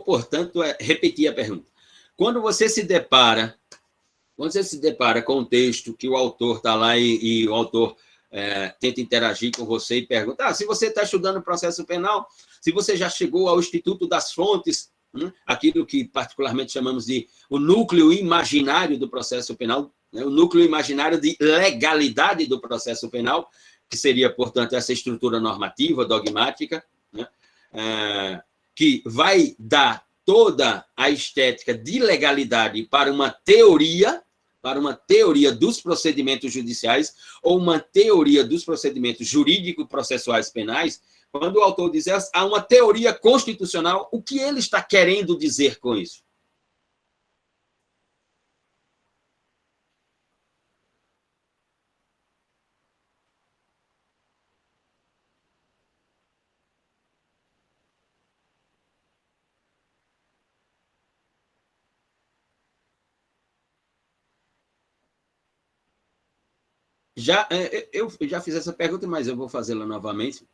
Portanto, repetir a pergunta. Quando você se depara com um texto que o autor está lá e o autor tenta interagir com você e pergunta, se você está estudando processo penal, se você já chegou ao Instituto das Fontes, aquilo que particularmente chamamos de o núcleo imaginário do processo penal, o núcleo imaginário de legalidade do processo penal, que seria, portanto, essa estrutura normativa, dogmática, que vai dar toda a estética de legalidade para uma teoria dos procedimentos judiciais ou uma teoria dos procedimentos jurídico-processuais penais. Quando o autor diz há uma teoria constitucional, o que ele está querendo dizer com isso? Eu já fiz essa pergunta, mas eu vou fazê-la novamente.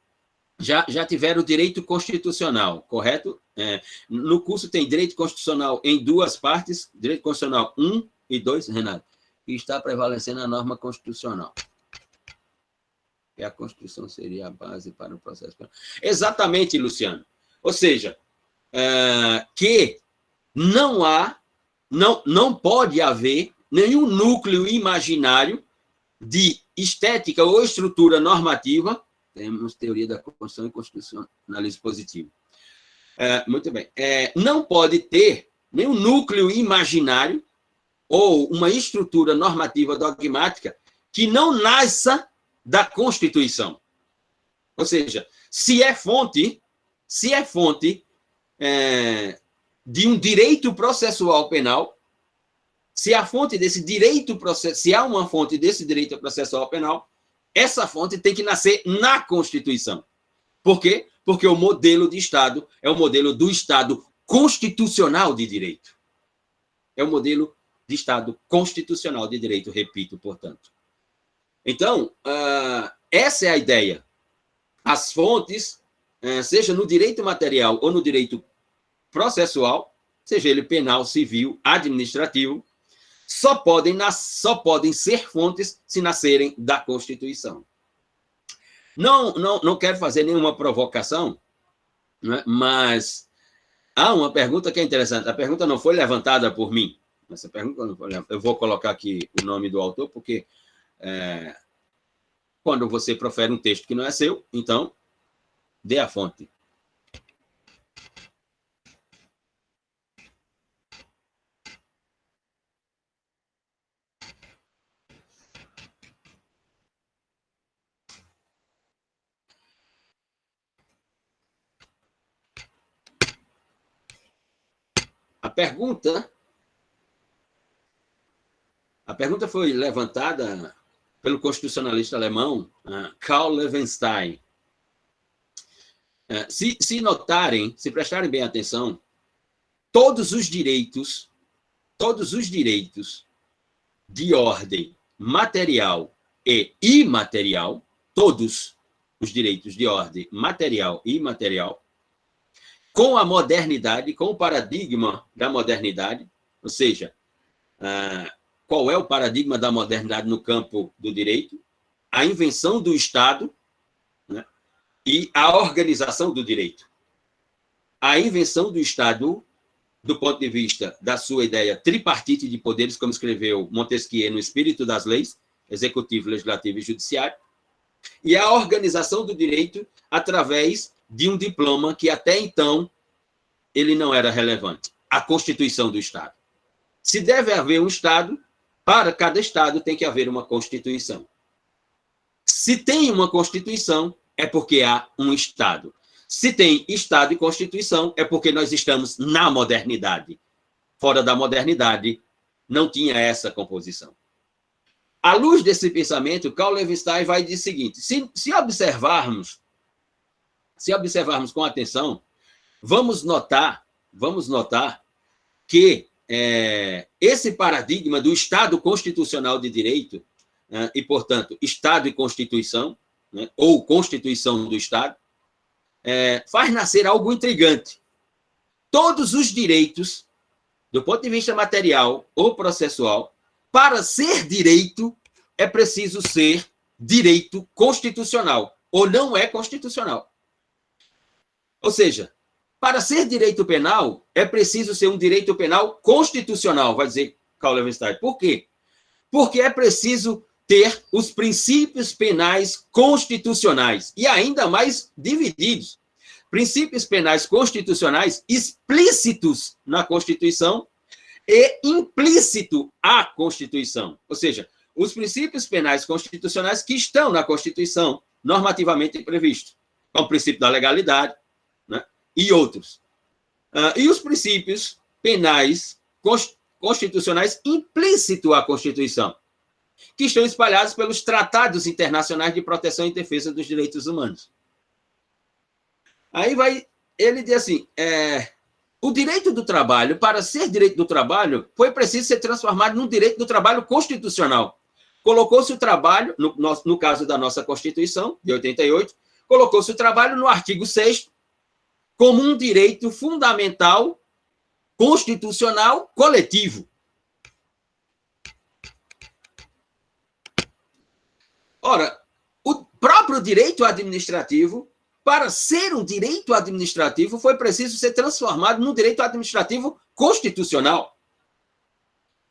Já tiveram direito constitucional, correto? No curso tem direito constitucional em duas partes, direito constitucional 1 e 2, Renato, e está prevalecendo a norma constitucional. E a Constituição seria a base para o processo penal. Exatamente, Luciano. Ou seja, que não pode haver nenhum núcleo imaginário de estética ou estrutura normativa. Temos teoria da Constituição e constitucionalismo positivo. Muito bem. Não pode ter nenhum núcleo imaginário ou uma estrutura normativa dogmática que não nasça da Constituição. Ou seja, se é fonte de um direito processual penal, se há uma fonte desse direito processual penal, essa fonte tem que nascer na Constituição. Por quê? Porque o modelo de Estado é o modelo do Estado constitucional de direito. É o modelo de Estado constitucional de direito, repito, portanto. Então, essa é a ideia. As fontes, seja no direito material ou no direito processual, seja ele penal, civil, administrativo, só podem ser fontes se nascerem da Constituição. Não quero fazer nenhuma provocação, né, mas há uma pergunta que é interessante. A pergunta não foi levantada por mim. Essa pergunta não foi levantada. Eu vou colocar aqui o nome do autor, porque quando você profere um texto que não é seu, então dê a fonte. A pergunta foi levantada pelo constitucionalista alemão Karl Loewenstein. Se notarem, se prestarem bem atenção, todos os direitos de ordem material e imaterial, todos os direitos de ordem material e imaterial, com a modernidade, com o paradigma da modernidade, ou seja, qual é o paradigma da modernidade no campo do direito? A invenção do Estado, né, e a organização do direito. A invenção do Estado, do ponto de vista da sua ideia tripartite de poderes, como escreveu Montesquieu no Espírito das Leis, executivo, legislativo e judiciário, e a organização do direito através de um diploma que até então ele não era relevante, a Constituição do Estado. Se deve haver um Estado, para cada Estado tem que haver uma Constituição. Se tem uma Constituição, é porque há um Estado. Se tem Estado e Constituição, é porque nós estamos na modernidade. Fora da modernidade, não tinha essa composição. À luz desse pensamento, Karl Loewenstein vai dizer o seguinte: se observarmos com atenção, vamos notar que esse paradigma do Estado constitucional de direito, e, portanto, Estado e Constituição, né, ou Constituição do Estado, faz nascer algo intrigante. Todos os direitos, do ponto de vista material ou processual, para ser direito, é preciso ser direito constitucional, ou não é constitucional. Ou seja, para ser direito penal, é preciso ser um direito penal constitucional, vai dizer Karl Loewenstein. Por quê? Porque é preciso ter os princípios penais constitucionais, e ainda mais divididos. Princípios penais constitucionais explícitos na Constituição e implícito à Constituição. Ou seja, os princípios penais constitucionais que estão na Constituição, normativamente previstos, como o princípio da legalidade, né, e outros. E os princípios penais constitucionais implícitos à Constituição, que estão espalhados pelos tratados internacionais de proteção e defesa dos direitos humanos. Aí ele diz assim, o direito do trabalho, para ser direito do trabalho, foi preciso ser transformado num direito do trabalho constitucional. Colocou-se o trabalho, no caso da nossa Constituição, de 88, colocou-se o trabalho no artigo 6º, como um direito fundamental, constitucional, coletivo. Ora, o próprio direito administrativo, para ser um direito administrativo, foi preciso ser transformado num direito administrativo constitucional.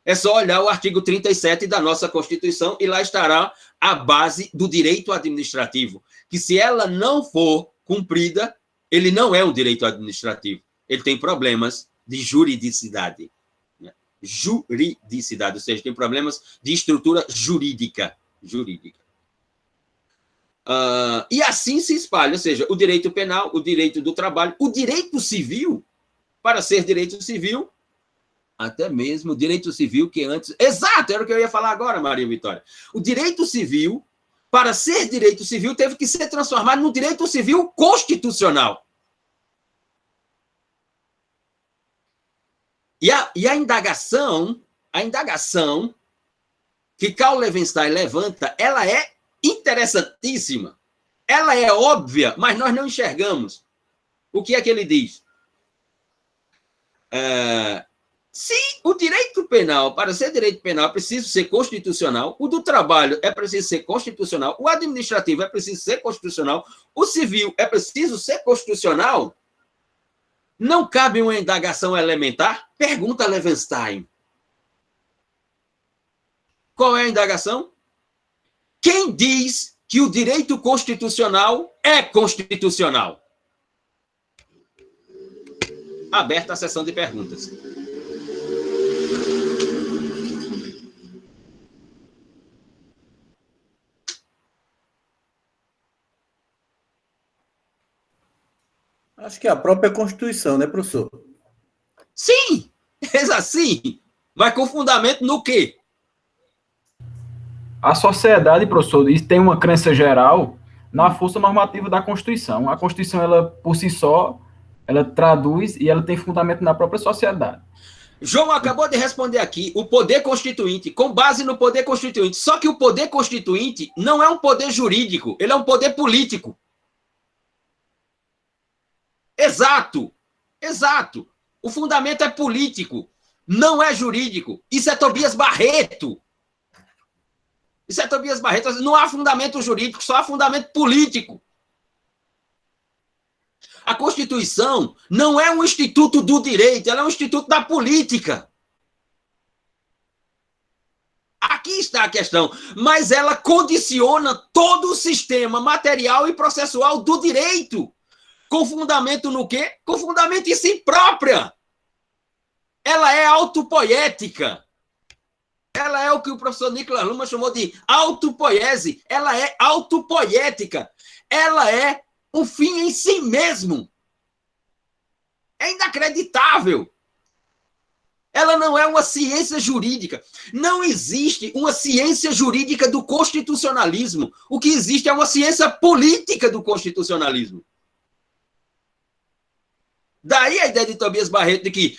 É só olhar o artigo 37 da nossa Constituição e lá estará a base do direito administrativo, que se ela não for cumprida, ele não é um direito administrativo. Ele tem problemas de juridicidade. Né? Juridicidade, ou seja, tem problemas de estrutura jurídica. E assim se espalha, ou seja, o direito penal, o direito do trabalho, o direito civil, para ser direito civil, até mesmo o direito civil que antes... Exato, era o que eu ia falar agora, Maria Vitória. O direito civil, para ser direito civil, teve que ser transformado num direito civil constitucional. E a indagação que Karl Loewenstein levanta, ela é interessantíssima. Ela é óbvia, mas nós não enxergamos. O que é que ele diz? Se o direito penal, para ser direito penal, é preciso ser constitucional, o do trabalho é preciso ser constitucional, o administrativo é preciso ser constitucional, o civil é preciso ser constitucional, não cabe uma indagação elementar? Pergunta Loewenstein. Qual é a indagação? Quem diz que o direito constitucional é constitucional? Aberta a sessão de perguntas. Acho que é a própria Constituição, né, professor? Sim, é assim. Mas com fundamento no quê? A sociedade, professor, tem uma crença geral na força normativa da Constituição. A Constituição, ela, por si só, ela traduz e ela tem fundamento na própria sociedade. João acabou de responder aqui, o poder constituinte, com base no poder constituinte. Só que o poder constituinte não é um poder jurídico, ele é um poder político. Exato. O fundamento é político, não é jurídico. Isso é Tobias Barreto. Não há fundamento jurídico, só há fundamento político. A Constituição não é um instituto do direito, ela é um instituto da política. Aqui está a questão. Mas ela condiciona todo o sistema material e processual do direito. Com fundamento no quê? Com fundamento em si própria. Ela é autopoética. Ela é o que o professor Nicolas Luhmann chamou de autopoiese. Ela é autopoética. Ela é um fim em si mesmo. É inacreditável. Ela não é uma ciência jurídica. Não existe uma ciência jurídica do constitucionalismo. O que existe é uma ciência política do constitucionalismo. Daí a ideia de Tobias Barreto de que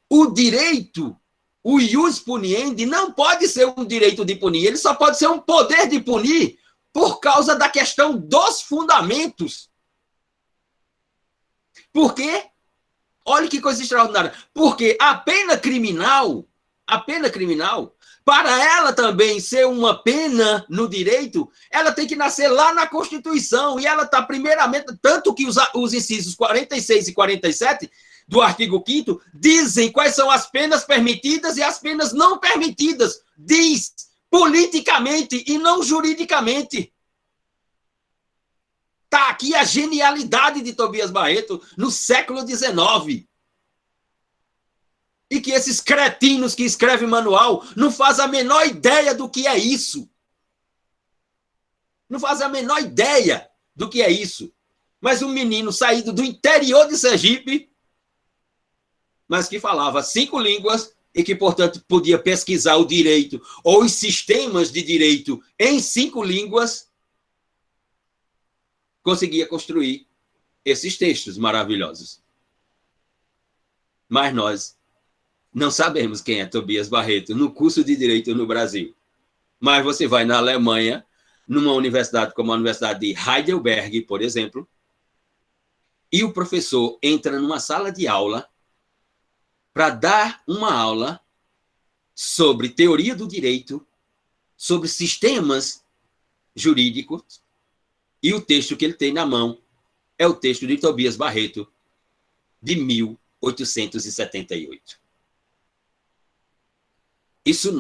o direito, o ius puniendi, não pode ser um direito de punir, ele só pode ser um poder de punir por causa da questão dos fundamentos. Por quê? Olha que coisa extraordinária. Porque a pena criminal, para ela também ser uma pena no direito, ela tem que nascer lá na Constituição. E ela está, primeiramente, tanto que os incisos 46 e 47 do artigo 5º dizem quais são as penas permitidas e as penas não permitidas. Diz politicamente e não juridicamente. Está aqui a genialidade de Tobias Barreto no século XIX. E que esses cretinos que escrevem manual não fazem a menor ideia do que é isso. Não fazem a menor ideia do que é isso. Mas um menino saído do interior de Sergipe, mas que falava 5 línguas e que, portanto, podia pesquisar o direito ou os sistemas de direito em 5 línguas, conseguia construir esses textos maravilhosos. Mas nós não sabemos quem é Tobias Barreto no curso de Direito no Brasil. Mas você vai na Alemanha, numa universidade como a Universidade de Heidelberg, por exemplo, e o professor entra numa sala de aula para dar uma aula sobre teoria do direito, sobre sistemas jurídicos, e o texto que ele tem na mão é o texto de Tobias Barreto, de 1878. Isso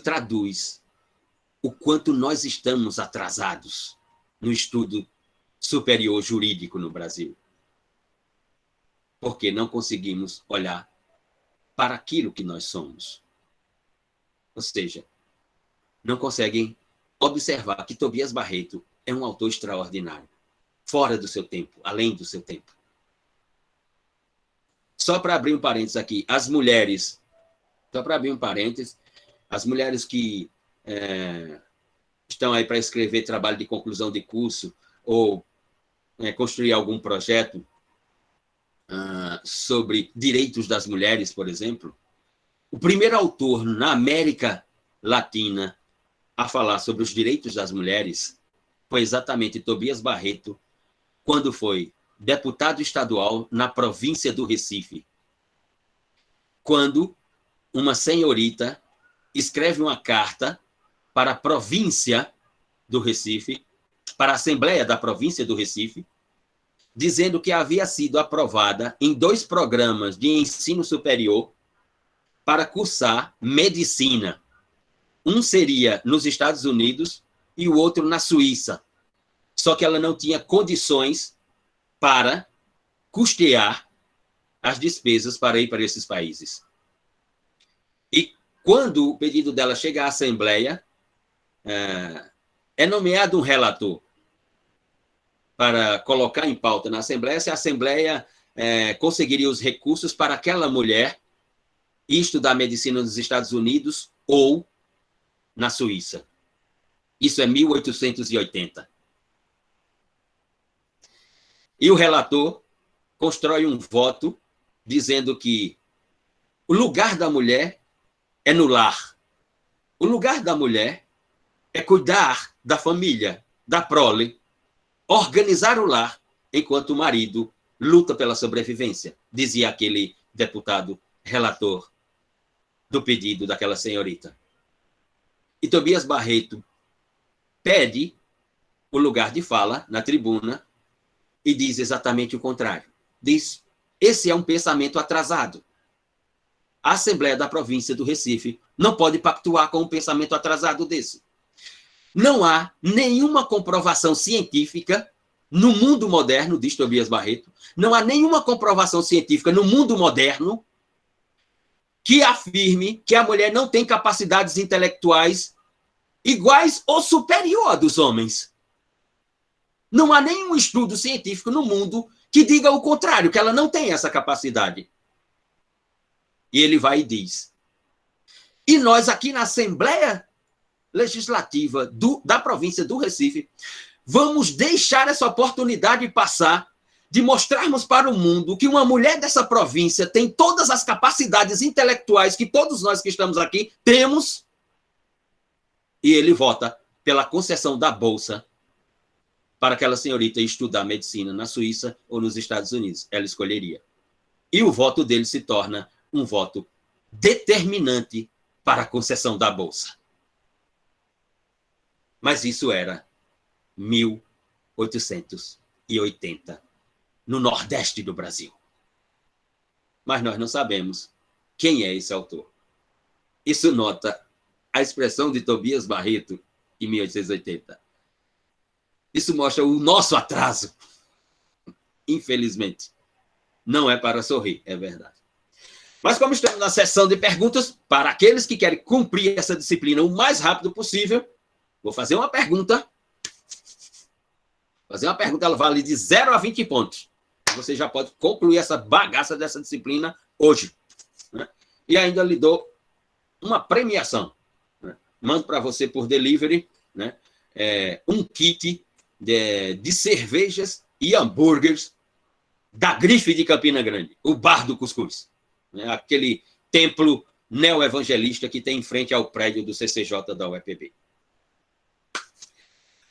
traduz o quanto nós estamos atrasados no estudo superior jurídico no Brasil. Porque não conseguimos olhar para aquilo que nós somos. Ou seja, não conseguem observar que Tobias Barreto é um autor extraordinário, fora do seu tempo, além do seu tempo. Só para abrir um parênteses aqui, as mulheres que estão aí para escrever trabalho de conclusão de curso ou construir algum projeto sobre direitos das mulheres, por exemplo, o primeiro autor na América Latina a falar sobre os direitos das mulheres foi exatamente Tobias Barreto, quando foi deputado estadual na província do Recife. Quando uma senhorita escreve uma carta para a província do Recife, para a Assembleia da província do Recife, dizendo que havia sido aprovada em 2 programas de ensino superior para cursar medicina. Um seria nos Estados Unidos e o outro na Suíça. Só que ela não tinha condições para custear as despesas para ir para esses países. E quando o pedido dela chega à Assembleia, é nomeado um relator para colocar em pauta na Assembleia se a Assembleia conseguiria os recursos para aquela mulher ir estudar medicina nos Estados Unidos ou na Suíça. Isso é 1880. E o relator constrói um voto dizendo que o lugar da mulher é no lar. O lugar da mulher é cuidar da família, da prole, organizar o lar, enquanto o marido luta pela sobrevivência, dizia aquele deputado relator do pedido daquela senhorita. E Tobias Barreto pede o lugar de fala na tribuna e diz exatamente o contrário. Diz, esse é um pensamento atrasado. A Assembleia da Província do Recife não pode pactuar com um pensamento atrasado desse. Não há nenhuma comprovação científica no mundo moderno, diz Tobias Barreto, não há nenhuma comprovação científica no mundo moderno que afirme que a mulher não tem capacidades intelectuais iguais ou superior a dos homens. Não há nenhum estudo científico no mundo que diga o contrário, que ela não tem essa capacidade. E ele vai e diz. E nós aqui na Assembleia Legislativa da província do Recife vamos deixar essa oportunidade passar de mostrarmos para o mundo que uma mulher dessa província tem todas as capacidades intelectuais que todos nós que estamos aqui temos. E ele vota pela concessão da bolsa para aquela senhorita estudar medicina na Suíça ou nos Estados Unidos. Ela escolheria. E o voto dele se torna um voto determinante para a concessão da Bolsa. Mas isso era 1880, no Nordeste do Brasil. Mas nós não sabemos quem é esse autor. Isso nota a expressão de Tobias Barreto, em 1880. Isso mostra o nosso atraso. Infelizmente. Não é para sorrir, é verdade. Mas como estamos na sessão de perguntas, para aqueles que querem cumprir essa disciplina o mais rápido possível, vou fazer uma pergunta. Ela vale de 0 a 20 pontos. Você já pode concluir essa bagaça dessa disciplina hoje. Né? E ainda lhe dou uma premiação. Né? Mando para você por delivery, né? Um kit de cervejas e hambúrgueres da Grife de Campina Grande, o Bar do Cuscuz. Né? Aquele templo neo-evangelista que tem em frente ao prédio do CCJ da UEPB.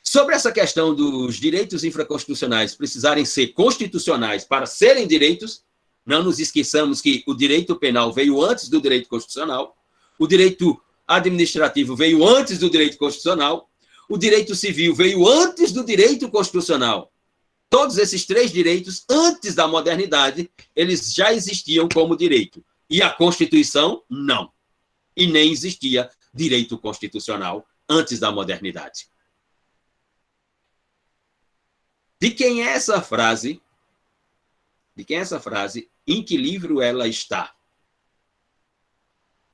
Sobre essa questão dos direitos infraconstitucionais precisarem ser constitucionais para serem direitos, não nos esqueçamos que o direito penal veio antes do direito constitucional, o direito administrativo veio antes do direito constitucional, o direito civil veio antes do direito constitucional. Todos esses três direitos, antes da modernidade, eles já existiam como direito. E a Constituição, não. E nem existia direito constitucional antes da modernidade. De quem é essa frase? De quem é essa frase? Em que livro ela está?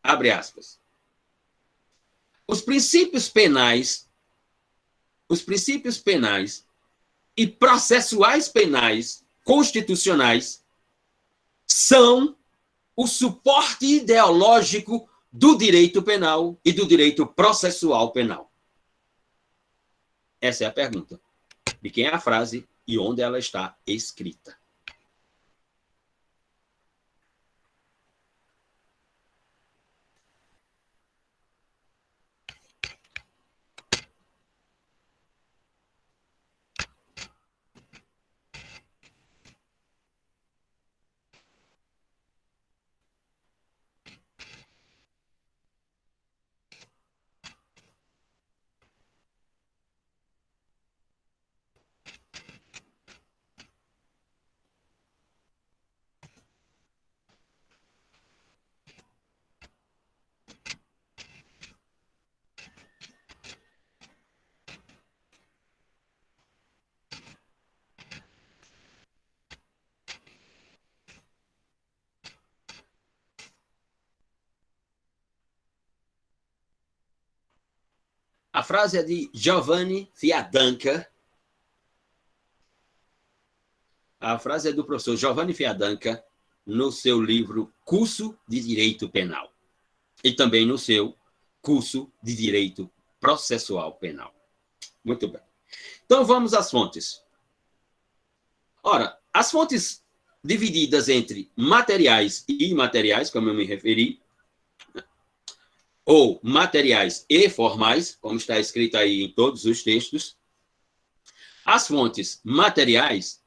Abre aspas. Os princípios penais e processuais penais constitucionais são o suporte ideológico do direito penal e do direito processual penal. Essa é a pergunta. De quem é a frase e onde ela está escrita. A frase é de Giovanni Fiadanca. A frase é do professor Giovanni Fiadanca no seu livro Curso de Direito Penal. E também no seu Curso de Direito Processual Penal. Muito bem. Então, vamos às fontes. Ora, as fontes divididas entre materiais e imateriais, como eu me referi, ou materiais e formais, como está escrito aí em todos os textos. As fontes materiais,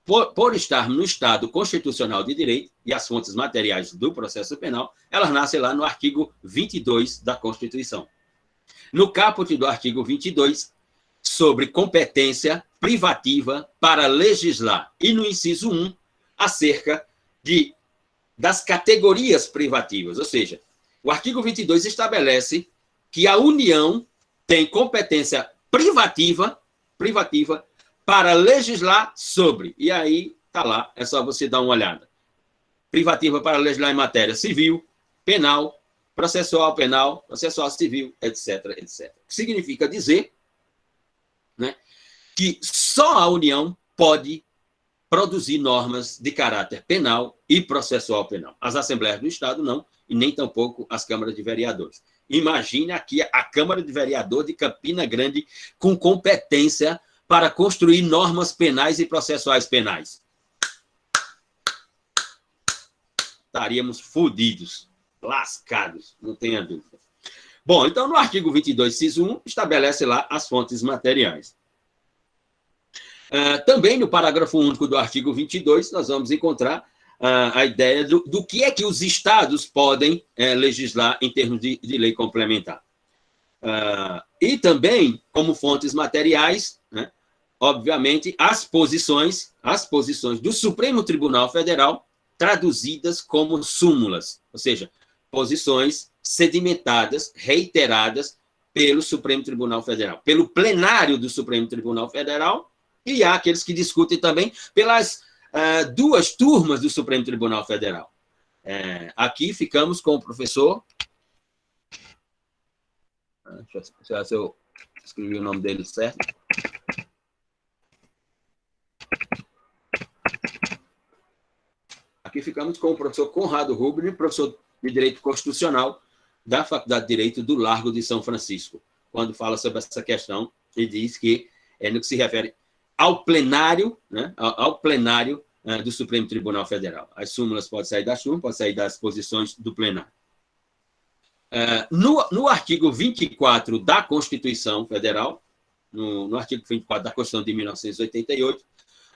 por estar no Estado constitucional de direito, e as fontes materiais do processo penal, elas nascem lá no artigo 22 da Constituição. No caput do artigo 22, sobre competência privativa para legislar, e no inciso 1, acerca das categorias privativas, ou seja, o artigo 22 estabelece que a União tem competência privativa para legislar sobre. E aí, está lá, é só você dar uma olhada. Privativa para legislar em matéria civil, penal, processual penal, processual civil, etc, etc. Significa dizer, né, que só a União pode produzir normas de caráter penal e processual penal. As Assembleias do Estado não, e nem tampouco as câmaras de vereadores. Imagine aqui a Câmara de Vereador de Campina Grande com competência para construir normas penais e processuais penais. Estaríamos fodidos, lascados, não tenha dúvida. Bom, então no artigo 22, inciso 1, estabelece lá as fontes materiais. Também no parágrafo único do artigo 22, nós vamos encontrar a ideia do que é que os estados podem legislar em termos de lei complementar. E também, como fontes materiais, né, obviamente, as posições do Supremo Tribunal Federal traduzidas como súmulas, ou seja, posições sedimentadas, reiteradas pelo Supremo Tribunal Federal, pelo plenário do Supremo Tribunal Federal, e há aqueles que discutem também pelas duas turmas do Supremo Tribunal Federal. Aqui ficamos com o professor... Deixa eu ver se eu escrevi o nome dele certo. Aqui ficamos com o professor Conrado Rubner, professor de Direito Constitucional da Faculdade de Direito do Largo de São Francisco, quando fala sobre essa questão e diz que, no que se refere ao plenário, né, ao plenário do Supremo Tribunal Federal. As súmulas podem sair das súmulas, podem sair das posições do plenário. No artigo 24 da Constituição Federal, no artigo 24 da Constituição de 1988,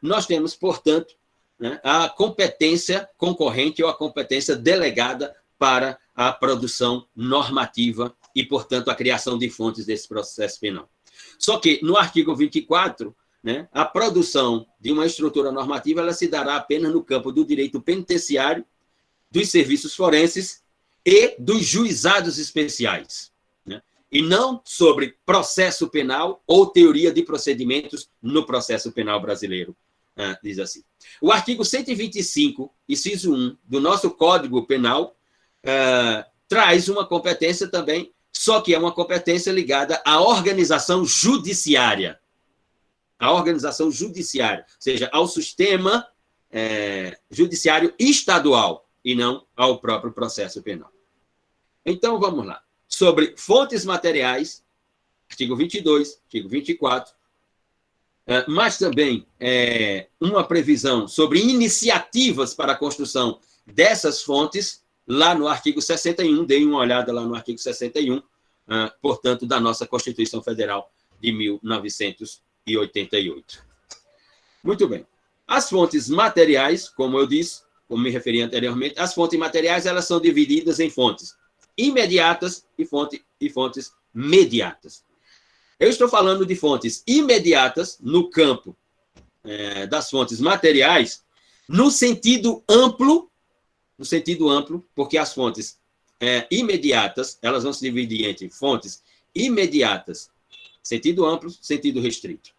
nós temos, portanto, né, a competência concorrente ou a competência delegada para a produção normativa e, portanto, a criação de fontes desse processo penal. Só que, no artigo 24, né, a produção de uma estrutura normativa ela se dará apenas no campo do direito penitenciário, dos serviços forenses e dos juizados especiais, né, e não sobre processo penal ou teoria de procedimentos no processo penal brasileiro. Diz assim. O artigo 125, inciso 1, do nosso Código Penal, traz uma competência também, só que é uma competência ligada à organização judiciária. A organização judiciária, ou seja, ao sistema judiciário estadual, e não ao próprio processo penal. Então, vamos lá. Sobre fontes materiais, artigo 22, artigo 24, mas também uma previsão sobre iniciativas para a construção dessas fontes, lá no artigo 61, deem uma olhada lá no artigo 61, portanto, da nossa Constituição Federal de 1988. Muito bem. As fontes materiais, como eu disse, como me referi anteriormente, as fontes materiais elas são divididas em fontes imediatas e fontes mediatas. Eu estou falando de fontes imediatas no campo das fontes materiais, no sentido amplo, porque as fontes imediatas, elas vão se dividir entre fontes imediatas, sentido amplo, sentido restrito.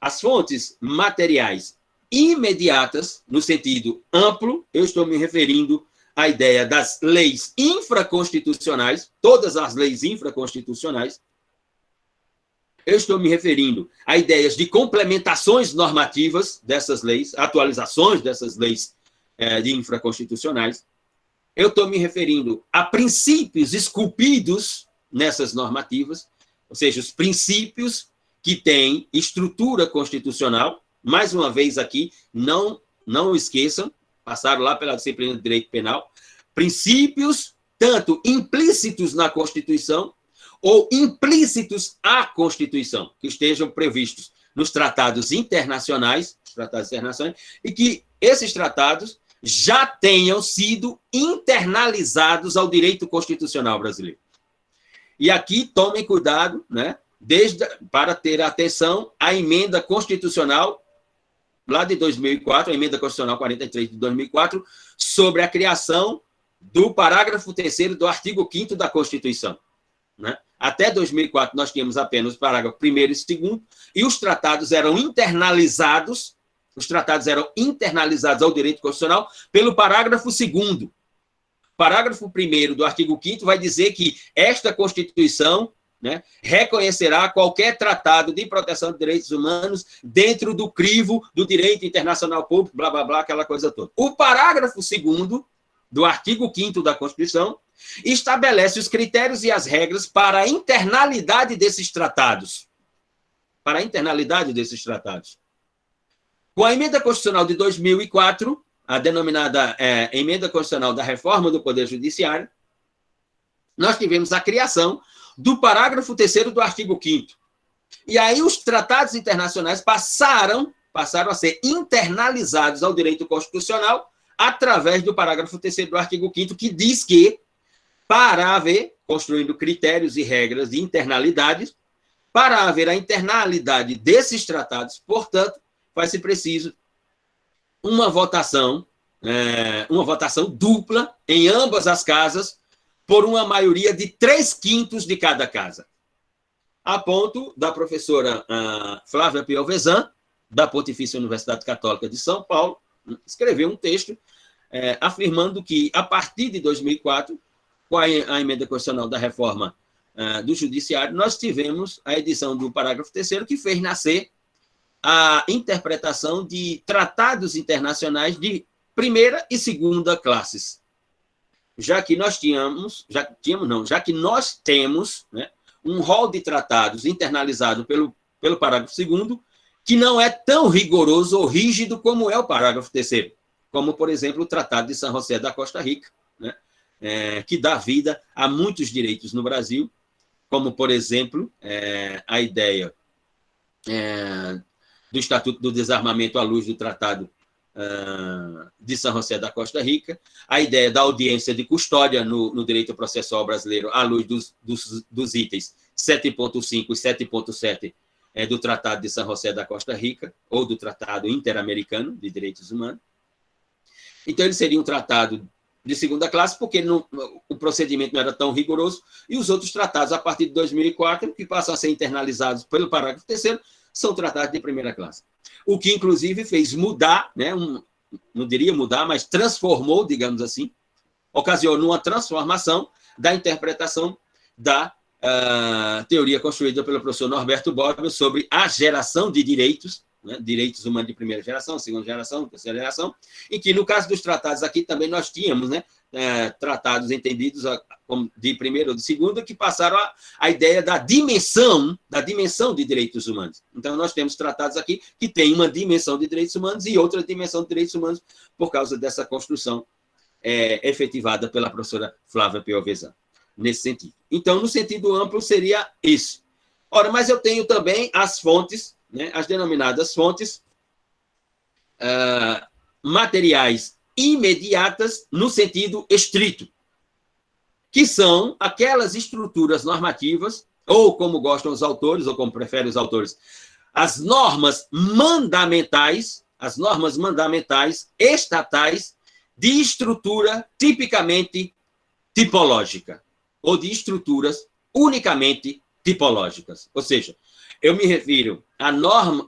As fontes materiais imediatas, no sentido amplo, eu estou me referindo à ideia das leis infraconstitucionais, todas as leis infraconstitucionais. Eu estou me referindo a ideias de complementações normativas dessas leis, atualizações dessas leis de infraconstitucionais. Eu estou me referindo a princípios esculpidos nessas normativas, ou seja, os princípios que têm estrutura constitucional. Mais uma vez aqui, não esqueçam, passaram lá pela disciplina de Direito Penal, princípios tanto implícitos na Constituição ou implícitos à Constituição, que estejam previstos nos tratados internacionais, e que esses tratados já tenham sido internalizados ao direito constitucional brasileiro. E aqui tomem cuidado, né, para ter atenção à emenda constitucional lá de 2004, a emenda constitucional 43 de 2004, sobre a criação do parágrafo 3º do artigo 5º da Constituição. Né? Até 2004, nós tínhamos apenas o parágrafo 1º e 2º, e os tratados eram internalizados ao direito constitucional pelo parágrafo 2º. Parágrafo 1º do artigo 5º vai dizer que esta Constituição, né, reconhecerá qualquer tratado de proteção de direitos humanos dentro do crivo do direito internacional público, blá, blá, blá, aquela coisa toda. O parágrafo 2º do artigo 5º da Constituição estabelece os critérios e as regras para a internalidade desses tratados. Para a internalidade desses tratados. Com a emenda constitucional de 2004, a denominada emenda constitucional da reforma do Poder Judiciário, nós tivemos a criação do parágrafo 3º do artigo 5º. E aí os tratados internacionais passaram passaram a ser internalizados ao direito constitucional através do parágrafo 3º do artigo 5º, que diz que, para haver, construindo critérios e regras de internalidade, para haver a internalidade desses tratados, portanto, vai-se preciso uma votação dupla em ambas as casas, por uma maioria de 3/5 de cada casa. A ponto da professora Flávia Piovesan, da Pontifícia Universidade Católica de São Paulo, escreveu um texto afirmando que, a partir de 2004, com a emenda constitucional da reforma do Judiciário, nós tivemos a edição do parágrafo 3º, que fez nascer a interpretação de tratados internacionais de primeira e segunda classes. Já que nós temos, né, um rol de tratados internalizado pelo parágrafo 2º, que não é tão rigoroso ou rígido como é o parágrafo 3º, como, por exemplo, o Tratado de San José da Costa Rica, né, que dá vida a muitos direitos no Brasil, como, por exemplo, a ideia do Estatuto do Desarmamento à luz do Tratado de San José da Costa Rica, a ideia da audiência de custódia no direito processual brasileiro à luz dos itens 7.5 e 7.7 do Tratado de San José da Costa Rica, ou do Tratado Interamericano de Direitos Humanos. Então, ele seria um tratado de segunda classe, porque o procedimento não era tão rigoroso, e os outros tratados, a partir de 2004, que passam a ser internalizados pelo parágrafo 3º, são tratados de primeira classe. O que, inclusive, fez mudar, né, não diria mudar, mas transformou, digamos assim, ocasionou uma transformação da interpretação da teoria construída pelo professor Norberto Bobbio sobre a geração de direitos, né, direitos humanos de primeira geração, segunda geração, terceira geração, em que, no caso dos tratados aqui, também nós tínhamos, né, tratados entendidos de primeira ou de segunda, que passaram a ideia da dimensão de direitos humanos. Então, nós temos tratados aqui que têm uma dimensão de direitos humanos e outra dimensão de direitos humanos por causa dessa construção efetivada pela professora Flávia Piovesan, nesse sentido. Então, no sentido amplo, seria isso. Ora, mas eu tenho também as fontes, né, as denominadas fontes materiais imediatas no sentido estrito, que são aquelas estruturas normativas, ou como gostam os autores, ou como preferem os autores, as normas mandamentais estatais de estrutura tipicamente tipológica, ou de estruturas unicamente tipológicas. Ou seja, eu me refiro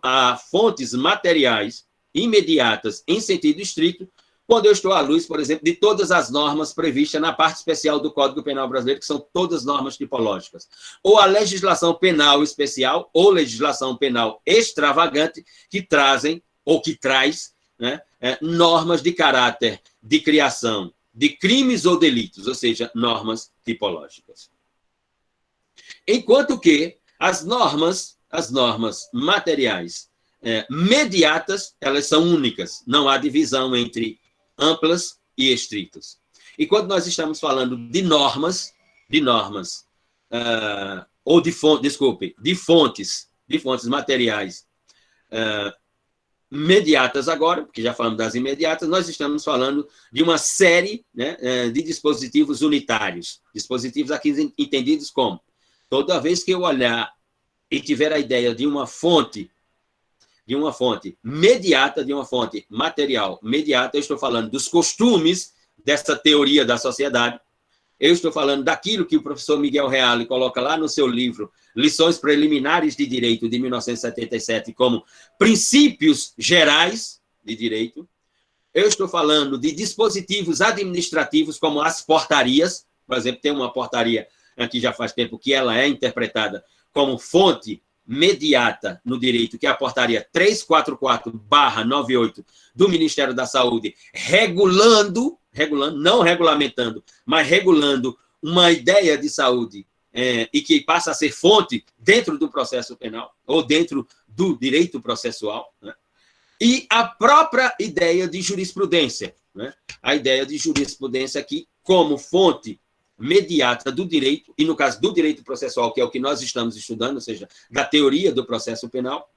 a fontes materiais imediatas em sentido estrito, quando eu estou à luz, por exemplo, de todas as normas previstas na parte especial do Código Penal brasileiro, que são todas normas tipológicas, ou a legislação penal especial, ou legislação penal extravagante, que trazem, ou que traz, né, normas de caráter de criação de crimes ou delitos, ou seja, normas tipológicas. Enquanto que as normas materiais mediatas, elas são únicas, não há divisão entre amplas e estritas. E quando nós estamos falando de normas, ou de fontes materiais mediatas agora, porque já falamos das imediatas, nós estamos falando de uma série, né, de dispositivos unitários, dispositivos aqui entendidos como, toda vez que eu olhar e tiver a ideia de uma fonte mediata, de uma fonte material mediata, eu estou falando dos costumes dessa teoria da sociedade, eu estou falando daquilo que o professor Miguel Reale coloca lá no seu livro Lições Preliminares de Direito, de 1977, como princípios gerais de direito. Eu estou falando de dispositivos administrativos, como as portarias. Por exemplo, tem uma portaria aqui já faz tempo que ela é interpretada como fonte mediata no direito, que é a portaria 344/98 do Ministério da Saúde, regulando, não regulamentando, mas regulando uma ideia de saúde e que passa a ser fonte dentro do processo penal, ou dentro do direito processual, né? E a própria ideia de jurisprudência, né? A ideia de jurisprudência aqui como fonte mediata do direito, e no caso do direito processual, que é o que nós estamos estudando, ou seja, da teoria do processo penal,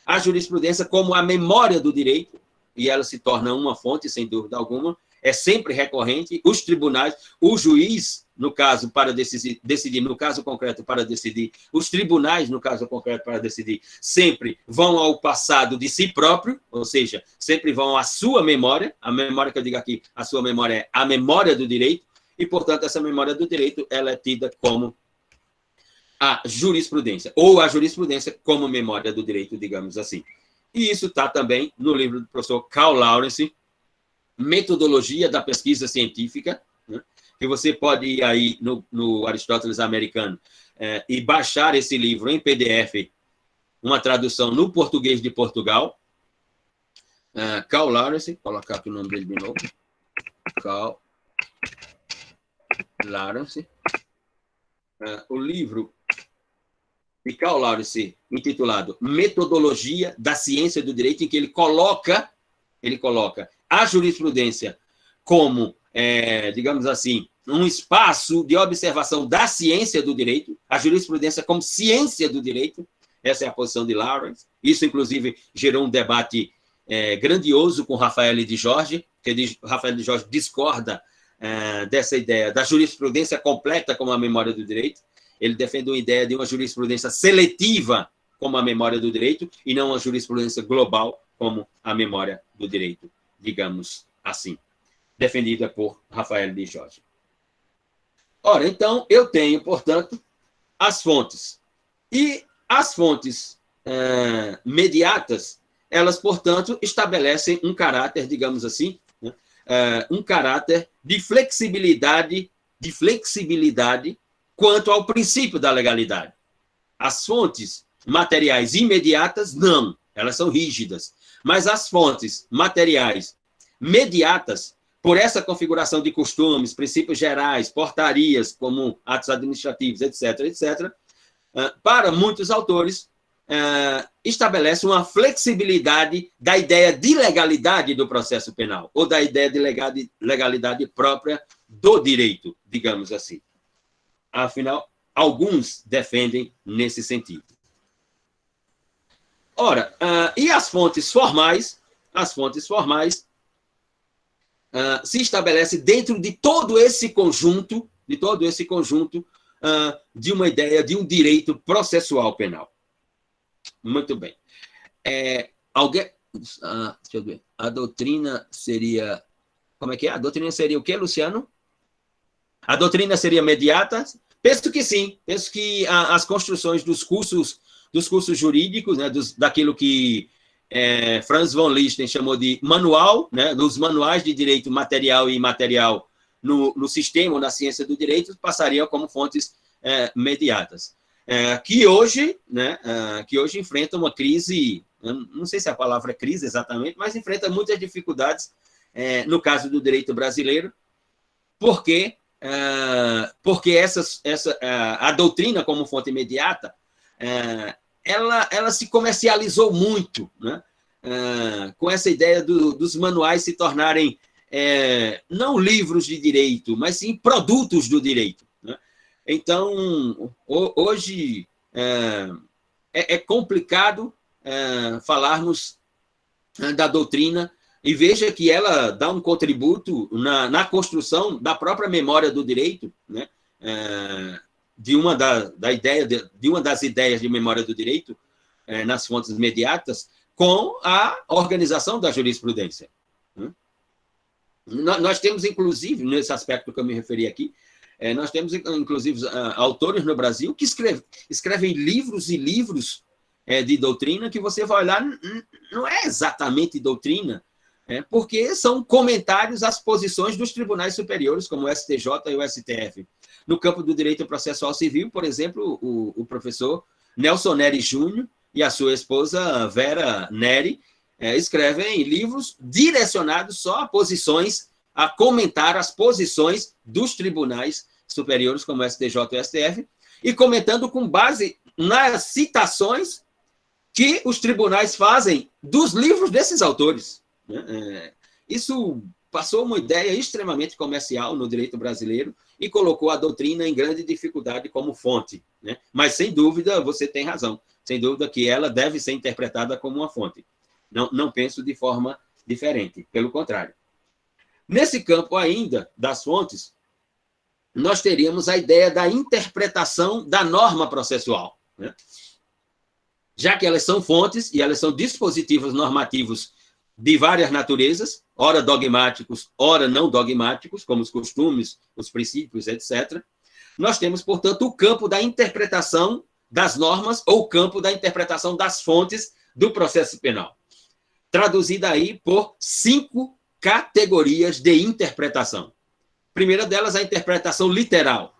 a jurisprudência como a memória do direito, e ela se torna uma fonte, sem dúvida alguma, é sempre recorrente, os tribunais, o juiz, no caso, para decidir, no caso concreto, para decidir, os tribunais, no caso concreto, para decidir, sempre vão ao passado de si próprio, ou seja, sempre vão à sua memória, a memória que eu digo aqui, a sua memória é a memória do direito, e, portanto, essa memória do direito, ela é tida como a jurisprudência, ou a jurisprudência como memória do direito, digamos assim. E isso está também no livro do professor Karl Lawrence, Metodologia da Pesquisa Científica, né? Que você pode ir aí no Aristóteles Americano e baixar esse livro em PDF, uma tradução no português de Portugal. Karl Lawrence, vou colocar aqui o nome dele de novo. Karl Lawrence. O livro de Karl Lawrence, intitulado Metodologia da Ciência do Direito, em que ele coloca a jurisprudência como, digamos assim, um espaço de observação da ciência do direito, a jurisprudência como ciência do direito, essa é a posição de Lawrence. Isso, inclusive, gerou um debate grandioso com Rafael de Jorge, que Rafael de Jorge discorda dessa ideia da jurisprudência completa como a memória do direito. Ele defende uma ideia de uma jurisprudência seletiva como a memória do direito e não uma jurisprudência global como a memória do direito, digamos assim, defendida por Rafael de Jorge. Ora, então, eu tenho, portanto, as fontes. E as fontes mediatas, elas, portanto, estabelecem um caráter, digamos assim, né, um caráter de flexibilidade quanto ao princípio da legalidade. As fontes materiais imediatas, não, elas são rígidas. Mas as fontes materiais mediatas, por essa configuração de costumes, princípios gerais, portarias, como atos administrativos, etc., para muitos autores, estabelece uma flexibilidade da ideia de legalidade do processo penal, ou da ideia de legalidade própria do direito, digamos assim. Afinal, alguns defendem nesse sentido. Ora, e as fontes formais? As fontes formais se estabelecem dentro de todo esse conjunto, de uma ideia de um direito processual penal. Muito bem. Deixa eu ver. A doutrina seria... Como é que é? A doutrina seria o quê, Luciano? A doutrina seria mediata? Penso que sim. Penso que as construções dos cursos jurídicos, né, daquilo que Franz von Liszt chamou de manual, né, dos manuais de direito material e imaterial no sistema, na ciência do direito, passariam como fontes mediatas. Que hoje enfrenta uma crise, não sei se a palavra é crise exatamente, mas enfrenta muitas dificuldades no caso do direito brasileiro, porque a doutrina como fonte imediata, ela se comercializou muito, né? Com essa ideia dos manuais se tornarem não livros de direito, mas sim produtos do direito, né? Então, hoje é complicado falarmos da doutrina, e veja que ela dá um contributo na construção da própria memória do direito, né? De uma das ideias de memória do direito nas fontes imediatas, com a organização da jurisprudência. Nós temos, inclusive, nesse aspecto que eu me referi aqui, nós temos, inclusive, autores no Brasil que escrevem livros e livros de doutrina que você vai olhar, não é exatamente doutrina, porque são comentários às posições dos tribunais superiores, como o STJ e o STF. No campo do direito processual civil, por exemplo, o professor Nelson Neri Júnior e a sua esposa Vera Neri escrevem livros direcionados só a comentar as posições dos tribunais superiores, como o STJ e o STF, e comentando com base nas citações que os tribunais fazem dos livros desses autores. Isso passou uma ideia extremamente comercial no direito brasileiro e colocou a doutrina em grande dificuldade como fonte, né? Mas, sem dúvida, você tem razão. sem dúvida que ela deve ser interpretada como uma fonte. Não penso de forma diferente, pelo contrário. Nesse campo ainda das fontes, nós teríamos a ideia da interpretação da norma processual, né? Já que elas são fontes e elas são dispositivos normativos de várias naturezas, ora dogmáticos, ora não dogmáticos, como os costumes, os princípios, etc. Nós temos, portanto, o campo da interpretação das normas ou o campo da interpretação das fontes do processo penal, traduzida aí por 5 categorias de interpretação. Primeira delas, a interpretação literal.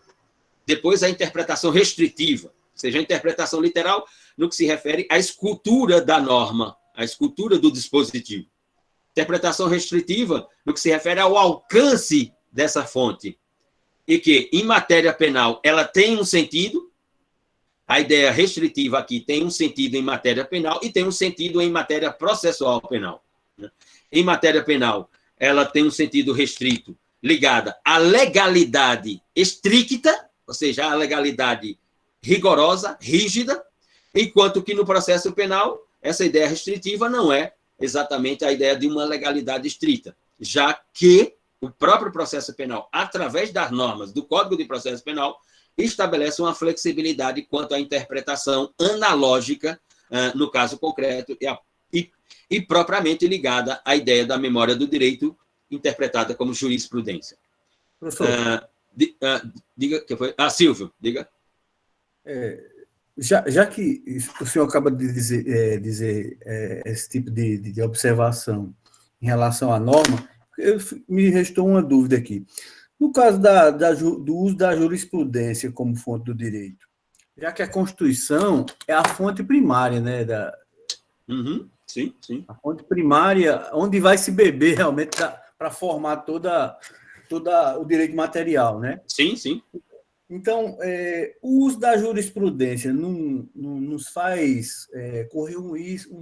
Depois, a interpretação restritiva, ou seja, a interpretação literal no que se refere à escultura da norma, à escultura do dispositivo. Interpretação restritiva no que se refere ao alcance dessa fonte, e que, em matéria penal, ela tem um sentido. A ideia restritiva aqui tem um sentido em matéria penal e tem um sentido em matéria processual penal. Em matéria penal, ela tem um sentido restrito ligada à legalidade estricta, ou seja, à legalidade rigorosa, rígida, enquanto que no processo penal, essa ideia restritiva não é exatamente a ideia de uma legalidade estrita, já que o próprio processo penal, através das normas do Código de Processo Penal, estabelece uma flexibilidade quanto à interpretação analógica, no caso concreto, e propriamente ligada à ideia da memória do direito, interpretada como jurisprudência. Professor. Diga que foi. Silvio, diga. Já que o senhor acaba de dizer esse tipo de observação em relação à norma, me restou uma dúvida aqui. No caso do uso da jurisprudência como fonte do direito, já que a Constituição é a fonte primária, né? Sim, sim. A fonte primária, onde vai se beber realmente para formar toda o direito material, né? Sim, sim. Então, o uso da jurisprudência não nos faz correr um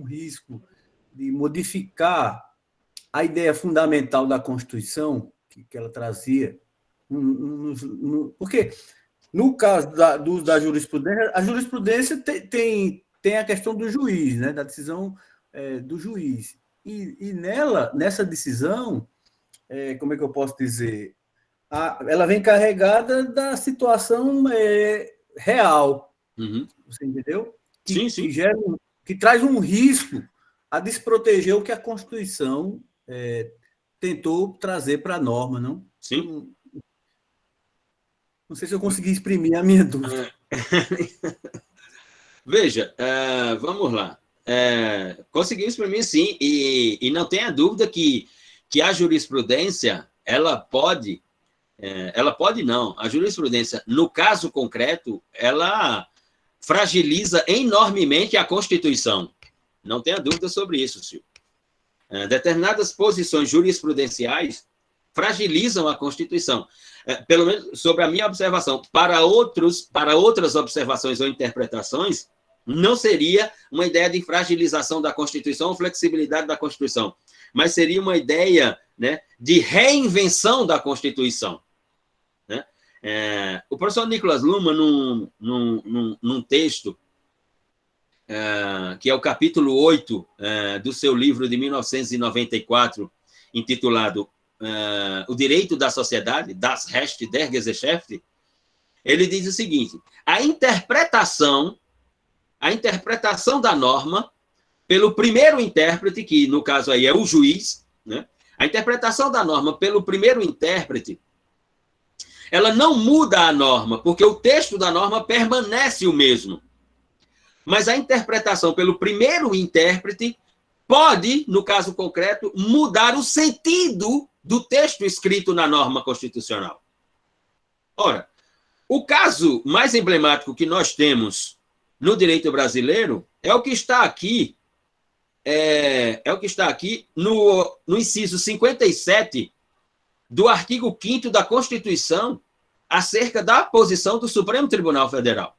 risco de modificar a ideia fundamental da Constituição que ela trazia. Porque, no caso do uso da jurisprudência, a jurisprudência tem a questão do juiz, né, da decisão do juiz. E nessa decisão, como é que eu posso dizer? Ela vem carregada da situação real. Você entendeu? Sim, sim. Que traz um risco a desproteger o que a Constituição tentou trazer para a norma, não? Sim. Não sei se eu consegui exprimir a minha dúvida. Veja, vamos lá. Conseguimos exprimir, sim, e não tenha dúvida que a jurisprudência, ela pode não, a jurisprudência, no caso concreto, ela fragiliza enormemente a Constituição. Não tenha dúvida sobre isso, Silvio. Determinadas posições jurisprudenciais fragilizam a Constituição. Pelo menos sobre a minha observação. Para outras observações ou interpretações, não seria uma ideia de fragilização da Constituição ou flexibilidade da Constituição, mas seria uma ideia, né, de reinvenção da Constituição. Né? O professor Nicolas Luma, num texto, que é o capítulo 8 do seu livro de 1994, intitulado O Direito da Sociedade, Das Recht der Gesellschaft, ele diz o seguinte: a interpretação da norma pelo primeiro intérprete, que no caso aí é o juiz, né? A interpretação da norma pelo primeiro intérprete, ela não muda a norma, porque o texto da norma permanece o mesmo. Mas a interpretação pelo primeiro intérprete pode, no caso concreto, mudar o sentido do texto escrito na norma constitucional. Ora, o caso mais emblemático que nós temos no direito brasileiro é o que está aqui, no inciso 57 do artigo 5º da Constituição, acerca da posição do Supremo Tribunal Federal.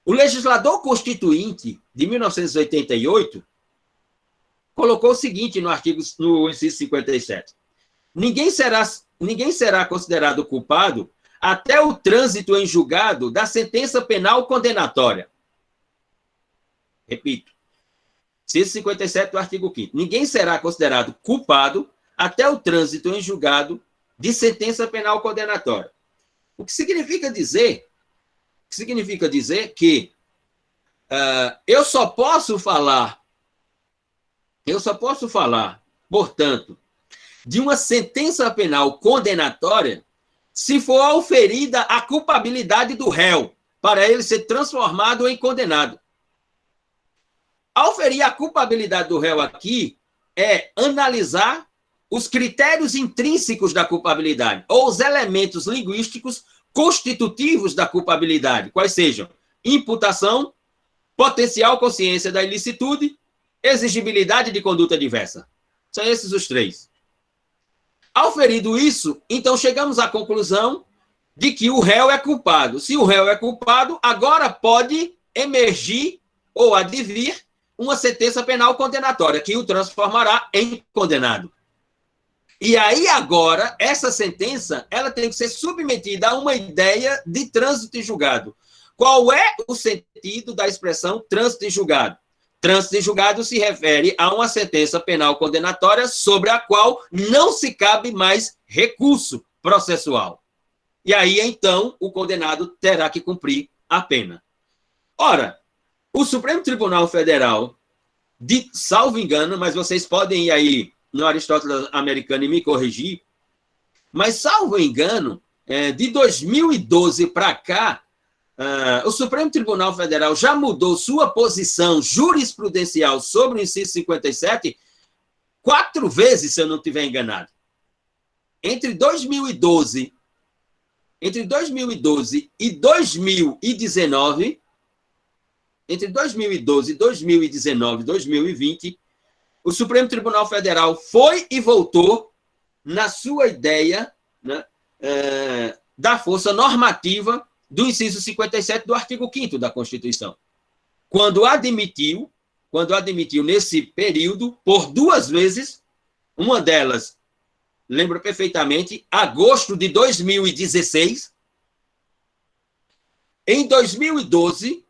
O legislador constituinte de 1988 colocou o seguinte no inciso 57: ninguém será considerado culpado até o trânsito em julgado da sentença penal condenatória. Repito, 157 do artigo 5º. Ninguém será considerado culpado até o trânsito em julgado de sentença penal condenatória. O que significa dizer que eu só posso falar, portanto, de uma sentença penal condenatória se for auferida a culpabilidade do réu, para ele ser transformado em condenado. Auferir a culpabilidade do réu aqui é analisar os critérios intrínsecos da culpabilidade, ou os elementos linguísticos constitutivos da culpabilidade, quais sejam imputação, potencial consciência da ilicitude, exigibilidade de conduta diversa. São esses os três. Auferido isso, então chegamos à conclusão de que o réu é culpado. Se o réu é culpado, agora pode emergir ou advir uma sentença penal condenatória, que o transformará em condenado. E aí, agora, essa sentença ela tem que ser submetida a uma ideia de trânsito em julgado. Qual é o sentido da expressão trânsito em julgado? Trânsito em julgado se refere a uma sentença penal condenatória sobre a qual não se cabe mais recurso processual. E aí, então, o condenado terá que cumprir a pena. Ora, o Supremo Tribunal Federal, salvo engano, mas vocês podem ir aí no Aristóteles americano e me corrigir, mas, salvo engano, de 2012 para cá, o Supremo Tribunal Federal já mudou sua posição jurisprudencial sobre o inciso 57 4 vezes, se eu não estiver enganado. Entre 2012 e 2019, entre 2012, 2019 e 2020, o Supremo Tribunal Federal foi e voltou na sua ideia, né, da força normativa do inciso 57 do artigo 5º da Constituição, quando admitiu nesse período, por 2 vezes, uma delas, lembro perfeitamente, agosto de 2016, em 2012,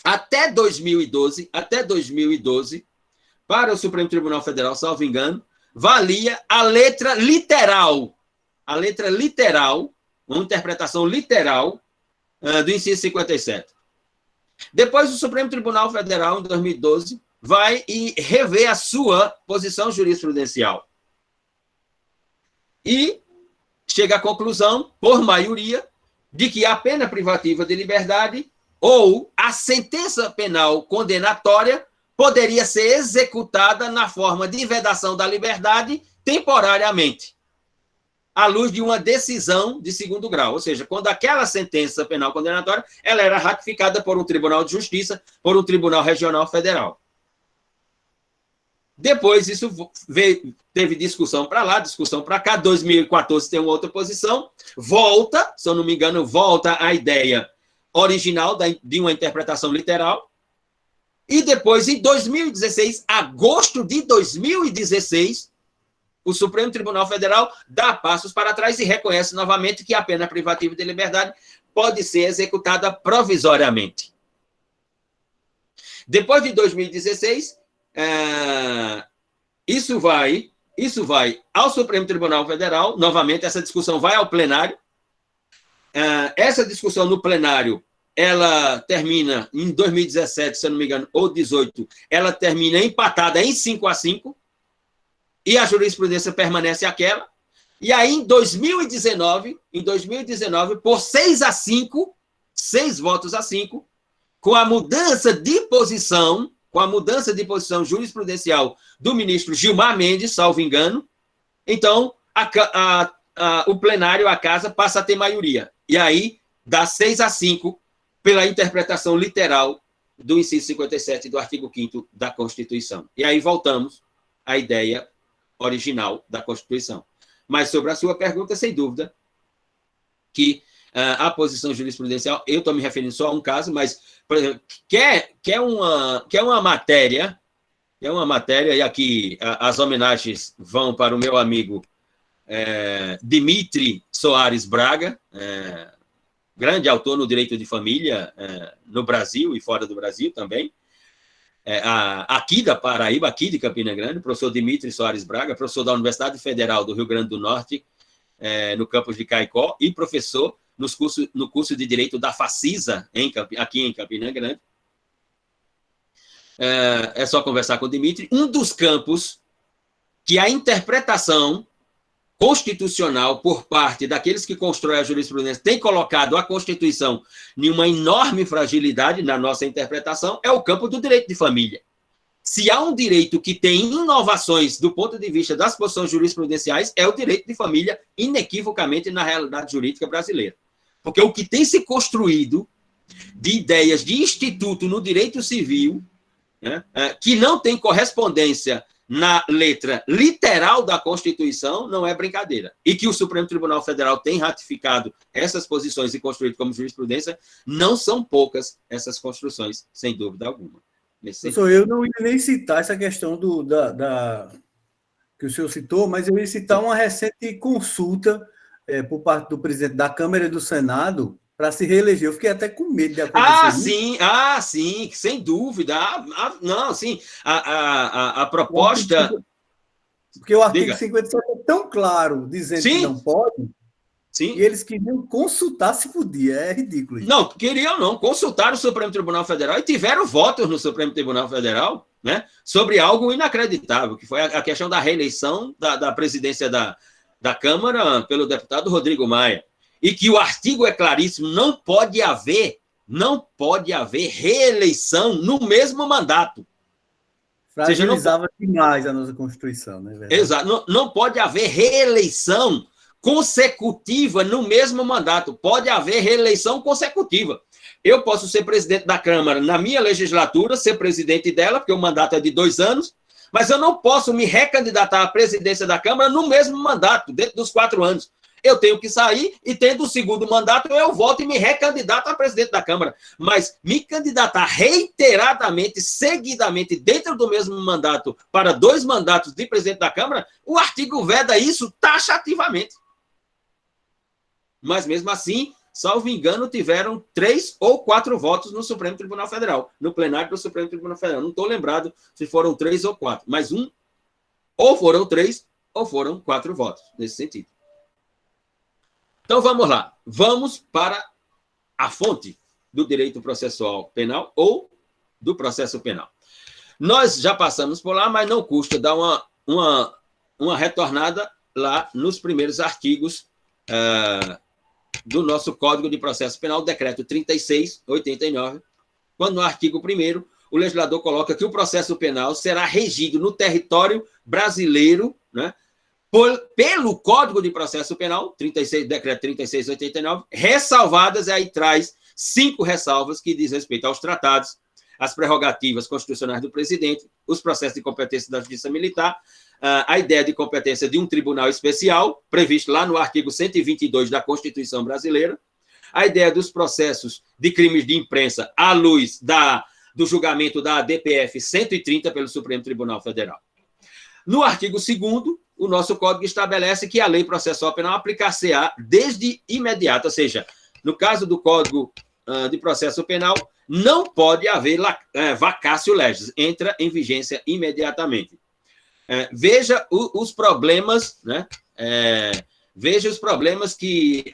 até 2012, para o Supremo Tribunal Federal, salvo engano, valia a letra literal, uma interpretação literal do inciso 57. Depois, o Supremo Tribunal Federal, em 2012, vai e rever a sua posição jurisprudencial. E chega à conclusão, por maioria, de que a pena privativa de liberdade ou a sentença penal condenatória poderia ser executada na forma de vedação da liberdade temporariamente, à luz de uma decisão de 2º grau, ou seja, quando aquela sentença penal condenatória ela era ratificada por um tribunal de justiça, por um tribunal regional federal. Depois isso teve discussão para lá, discussão para cá, 2014 tem uma outra posição, volta, se eu não me engano, volta a ideia original de uma interpretação literal, e depois, em 2016, agosto de 2016, o Supremo Tribunal Federal dá passos para trás e reconhece novamente que a pena privativa de liberdade pode ser executada provisoriamente. Depois de 2016, isso vai ao Supremo Tribunal Federal, novamente essa discussão vai ao plenário. Essa discussão no plenário, ela termina em 2017, se eu não me engano, ou 2018, ela termina empatada em 5-5, e a jurisprudência permanece aquela. E aí, em 2019, por 6-5, 6 votos a 5, com a mudança de posição jurisprudencial do ministro Gilmar Mendes, salvo engano, então o plenário, a casa, passa a ter maioria. E aí dá 6-5 pela interpretação literal do inciso 57 do artigo 5º da Constituição. E aí voltamos à ideia original da Constituição. Mas sobre a sua pergunta, sem dúvida, que a posição jurisprudencial, eu estou me referindo só a um caso, mas, por exemplo, quer uma matéria, e aqui as homenagens vão para o meu amigo Dimitri Soares Braga, grande autor no direito de família, no Brasil e fora do Brasil também. Aqui da Paraíba, aqui de Campina Grande, professor Dimitri Soares Braga, professor da Universidade Federal do Rio Grande do Norte, no campus de Caicó, e professor no curso de Direito da Facisa, aqui em Campina Grande. É só conversar com o Dimitri. Um dos campos que a interpretação constitucional por parte daqueles que constroem a jurisprudência tem colocado a Constituição em uma enorme fragilidade na nossa interpretação é o campo do direito de família. Se há um direito que tem inovações do ponto de vista das posições jurisprudenciais, é o direito de família, inequivocamente, na realidade jurídica brasileira. Porque o que tem se construído de ideias de instituto no direito civil, né, que não tem correspondência na letra literal da Constituição, não é brincadeira. E que o Supremo Tribunal Federal tem ratificado essas posições e construído como jurisprudência, não são poucas essas construções, sem dúvida alguma. Eu não ia nem citar essa questão que o senhor citou, mas eu ia citar uma recente consulta por parte do presidente da Câmara e do Senado para se reeleger. Eu fiquei até com medo de acontecer sim, sem dúvida. Não, sim, a proposta... Porque o artigo 57 é tão claro, dizendo que não pode, sim. E eles queriam consultar se podia. É ridículo isso. Não, queriam não. Consultaram o Supremo Tribunal Federal e tiveram votos no Supremo Tribunal Federal, né, sobre algo inacreditável, que foi a questão da reeleição da presidência da Câmara pelo deputado Rodrigo Maia. E que o artigo é claríssimo, não pode haver reeleição no mesmo mandato. Fragilizava demais a nossa Constituição, né? Verdade? Exato. Não pode haver reeleição consecutiva no mesmo mandato. Pode haver reeleição consecutiva. Eu posso ser presidente da Câmara na minha legislatura, ser presidente dela, porque o mandato é de 2 anos, mas eu não posso me recandidatar à presidência da Câmara no mesmo mandato, dentro dos 4 anos. Eu tenho que sair e, tendo o segundo mandato, eu volto e me recandidato a presidente da Câmara. Mas me candidatar reiteradamente, seguidamente, dentro do mesmo mandato, para 2 mandatos de presidente da Câmara, o artigo veda isso taxativamente. Mas, mesmo assim, salvo engano, tiveram 3 ou 4 votos no Supremo Tribunal Federal, no plenário do Supremo Tribunal Federal. Não estou lembrado se foram 3 ou 4, mas ou foram 3 ou foram 4 votos, nesse sentido. Então, vamos lá. Vamos para a fonte do direito processual penal ou do processo penal. Nós já passamos por lá, mas não custa dar uma retornada lá nos primeiros artigos do nosso Código de Processo Penal, Decreto 36/89, quando no artigo 1º o legislador coloca que o processo penal será regido no território brasileiro, né, pelo Código de Processo Penal, Decreto 36/89, ressalvadas, e aí traz 5 ressalvas que diz respeito aos tratados, às prerrogativas constitucionais do presidente, os processos de competência da Justiça Militar, a ideia de competência de um tribunal especial, previsto lá no artigo 122 da Constituição Brasileira, a ideia dos processos de crimes de imprensa à luz do julgamento da ADPF 130 pelo Supremo Tribunal Federal. No artigo 2º, o nosso Código estabelece que a lei processual penal aplicar-se-á desde imediato, ou seja, no caso do Código de Processo Penal, não pode haver vacatio legis, entra em vigência imediatamente. Veja os problemas, né? Veja os problemas que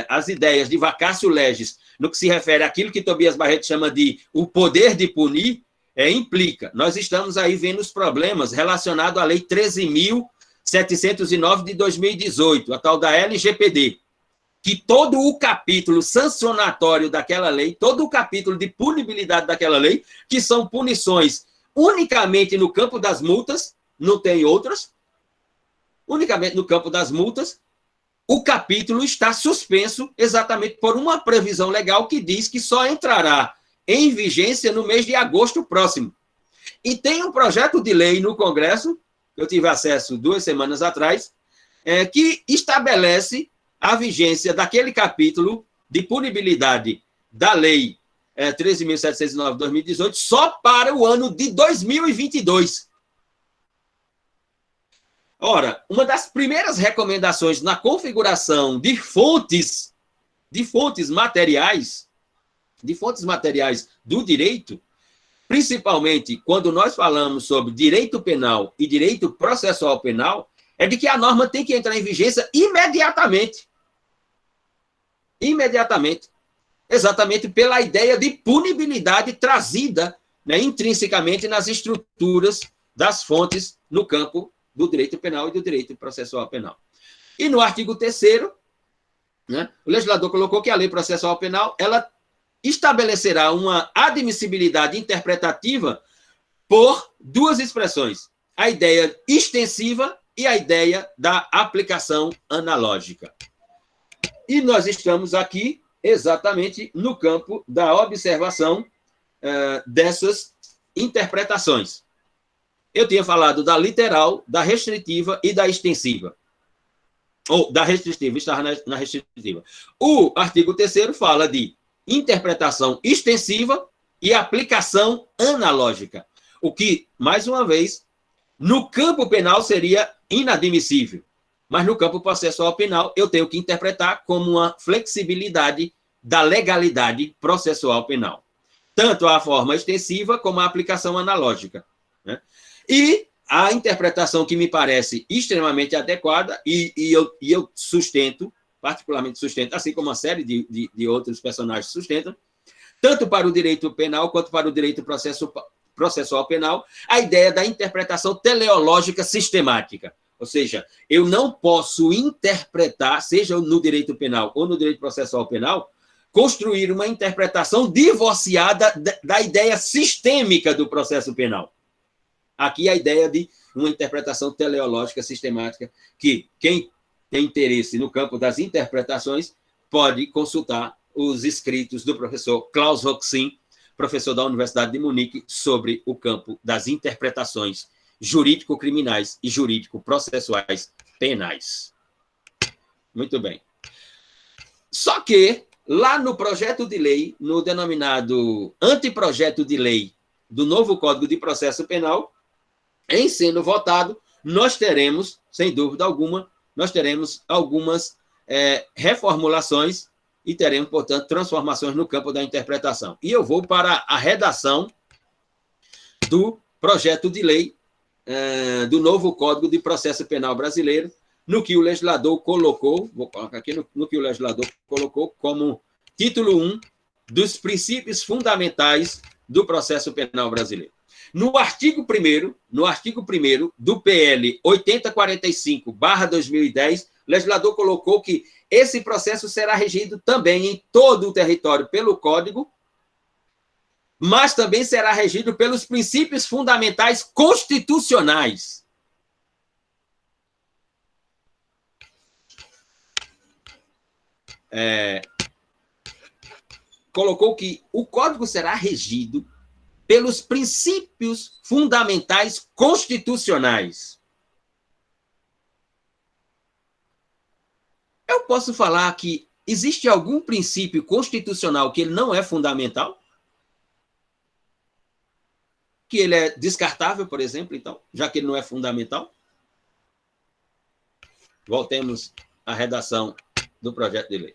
as ideias de vacatio legis, no que se refere àquilo que Tobias Barreto chama de o poder de punir, implica. Nós estamos aí vendo os problemas relacionados à Lei 13.709 de 2018, a tal da LGPD, que todo o capítulo sancionatório daquela lei, todo o capítulo de punibilidade daquela lei, que são punições unicamente no campo das multas, não tem outras, unicamente no campo das multas, o capítulo está suspenso exatamente por uma previsão legal que diz que só entrará em vigência no mês de agosto próximo. E tem um projeto de lei no Congresso, eu tive acesso 2 semanas atrás, que estabelece a vigência daquele capítulo de punibilidade da Lei 13.709 de 2018 só para o ano de 2022. Ora, uma das primeiras recomendações na configuração de fontes de fontes materiais do direito, principalmente quando nós falamos sobre direito penal e direito processual penal, é de que a norma tem que entrar em vigência imediatamente. Imediatamente. Exatamente pela ideia de punibilidade trazida, né, intrinsecamente nas estruturas das fontes no campo do direito penal e do direito processual penal. E no artigo 3º, né, o legislador colocou que a lei processual penal ela estabelecerá uma admissibilidade interpretativa por duas expressões: a ideia extensiva e a ideia da aplicação analógica. E nós estamos aqui exatamente no campo da observação dessas interpretações. Eu tinha falado da literal, da restritiva e da extensiva. Ou da restritiva, estava na restritiva. O artigo 3º fala de interpretação extensiva e aplicação analógica. O que, mais uma vez, no campo penal seria inadmissível. Mas no campo processual penal, eu tenho que interpretar como uma flexibilidade da legalidade processual penal. Tanto a forma extensiva como a aplicação analógica, né? E a interpretação que me parece extremamente adequada, e eu sustento, particularmente sustento, assim como uma série de outros personagens sustentam, tanto para o direito penal quanto para o direito processual penal, a ideia da interpretação teleológica sistemática. Ou seja, eu não posso interpretar, seja no direito penal ou no direito processual penal, construir uma interpretação divorciada da ideia sistêmica do processo penal. Aqui a ideia de uma interpretação teleológica sistemática, que quem tem interesse no campo das interpretações pode consultar os escritos do professor Klaus Roxin, professor da Universidade de Munique, sobre o campo das interpretações jurídico-criminais e jurídico-processuais penais. Muito bem. Só que, lá no projeto de lei, no denominado anteprojeto de lei do novo Código de Processo Penal, em sendo votado, nós teremos, sem dúvida alguma, nós teremos algumas reformulações e teremos, portanto, transformações no campo da interpretação. E eu vou para a redação do projeto de lei do novo Código de Processo Penal brasileiro, no que o legislador colocou, vou colocar aqui, no que o legislador colocou como título 1 dos princípios fundamentais do processo penal brasileiro. No artigo 1º do PL 8045/2010, o legislador colocou que esse processo será regido também em todo o território pelo Código, mas também será regido pelos princípios fundamentais constitucionais. Colocou que o Código será regido pelos princípios fundamentais constitucionais. Eu posso falar que existe algum princípio constitucional que ele não é fundamental? Que ele é descartável, por exemplo, então, já que ele não é fundamental? Voltemos à redação do projeto de lei.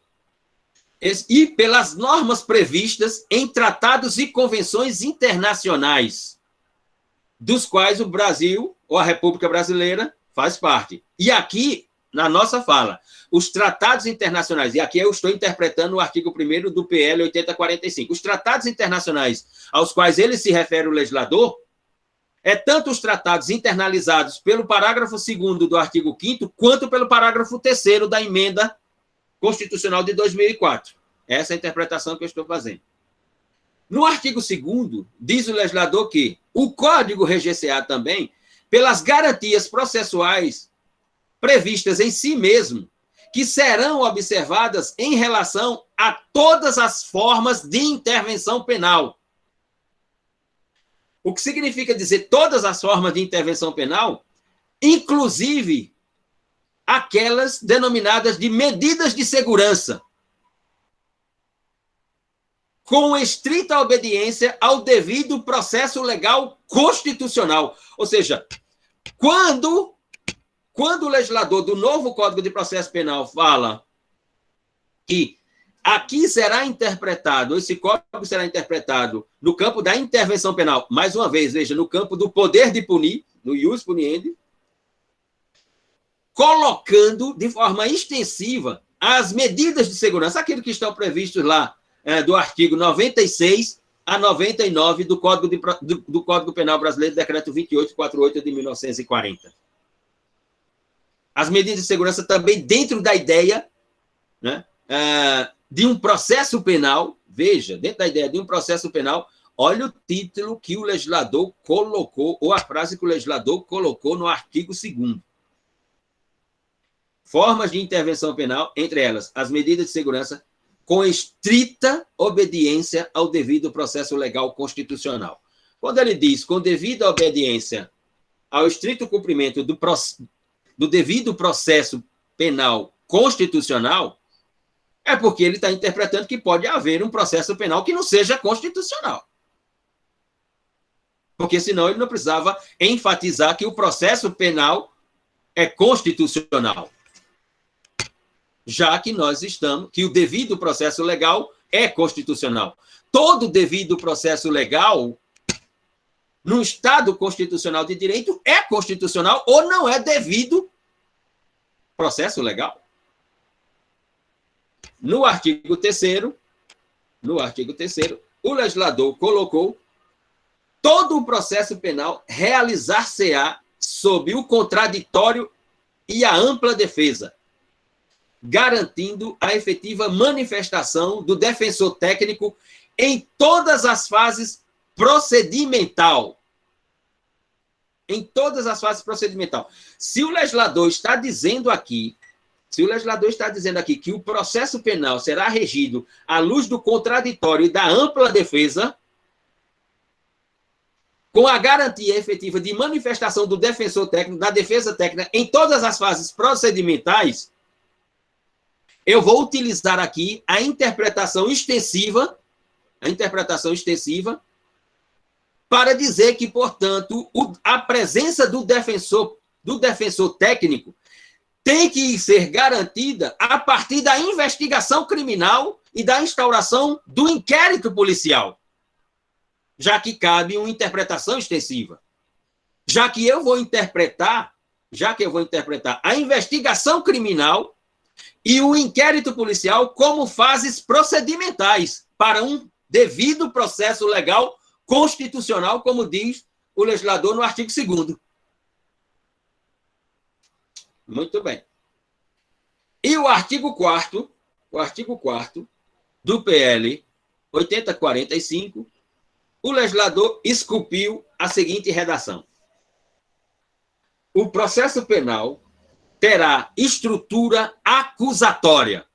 E pelas normas previstas em tratados e convenções internacionais, dos quais o Brasil, ou a República Brasileira, faz parte. E aqui, na nossa fala, os tratados internacionais, e aqui eu estou interpretando o artigo 1º do PL 8045, os tratados internacionais aos quais ele se refere o legislador, tanto os tratados internalizados pelo parágrafo 2º do artigo 5º, quanto pelo parágrafo 3º da emenda constitucional de 2004. Essa é a interpretação que eu estou fazendo. No artigo 2º, diz o legislador que o Código reger-se-á também pelas garantias processuais previstas em si mesmo, que serão observadas em relação a todas as formas de intervenção penal. O que significa dizer todas as formas de intervenção penal, inclusive aquelas denominadas de medidas de segurança, com estrita obediência ao devido processo legal constitucional. Ou seja, quando o legislador do novo Código de Processo Penal fala que Aqui será interpretado, esse código será interpretado no campo da intervenção penal, mais uma vez, veja, no campo do poder de punir, no ius puniendi, colocando de forma extensiva as medidas de segurança, aquilo que estão previstos lá do artigo 96 a 99 do Código Penal Brasileiro, decreto 2848 de 1940. As medidas de segurança também dentro da ideia, né, de um processo penal, veja, dentro da ideia de um processo penal, olha o título que o legislador colocou, ou a frase que o legislador colocou no artigo 2º. Formas de intervenção penal, entre elas, as medidas de segurança, com estrita obediência ao devido processo legal constitucional. Quando ele diz com devida obediência ao estrito cumprimento do devido processo penal constitucional, é porque ele está interpretando que pode haver um processo penal que não seja constitucional. Porque senão ele não precisava enfatizar que o processo penal é constitucional. Já que nós estamos, que o devido processo legal é constitucional. Todo devido processo legal, no Estado constitucional de direito, é constitucional ou não é devido processo legal. No artigo 3º, o legislador colocou todo o processo penal realizar-se-á sob o contraditório e a ampla defesa, garantindo a efetiva manifestação do defensor técnico em todas as fases procedimental. Em todas as fases procedimental. Se o legislador está dizendo aqui que o processo penal será regido à luz do contraditório e da ampla defesa, com a garantia efetiva de manifestação do defensor técnico, da defesa técnica, em todas as fases procedimentais, eu vou utilizar aqui a interpretação extensiva, para dizer que, portanto, a presença do defensor técnico tem que ser garantida a partir da investigação criminal e da instauração do inquérito policial, já que cabe uma interpretação extensiva. Já que eu vou interpretar a investigação criminal e o inquérito policial como fases procedimentais para um devido processo legal constitucional, como diz o legislador no artigo 2º. Muito bem. E o artigo 4º do PL 8045, o legislador esculpiu a seguinte redação: o processo penal terá estrutura acusatória.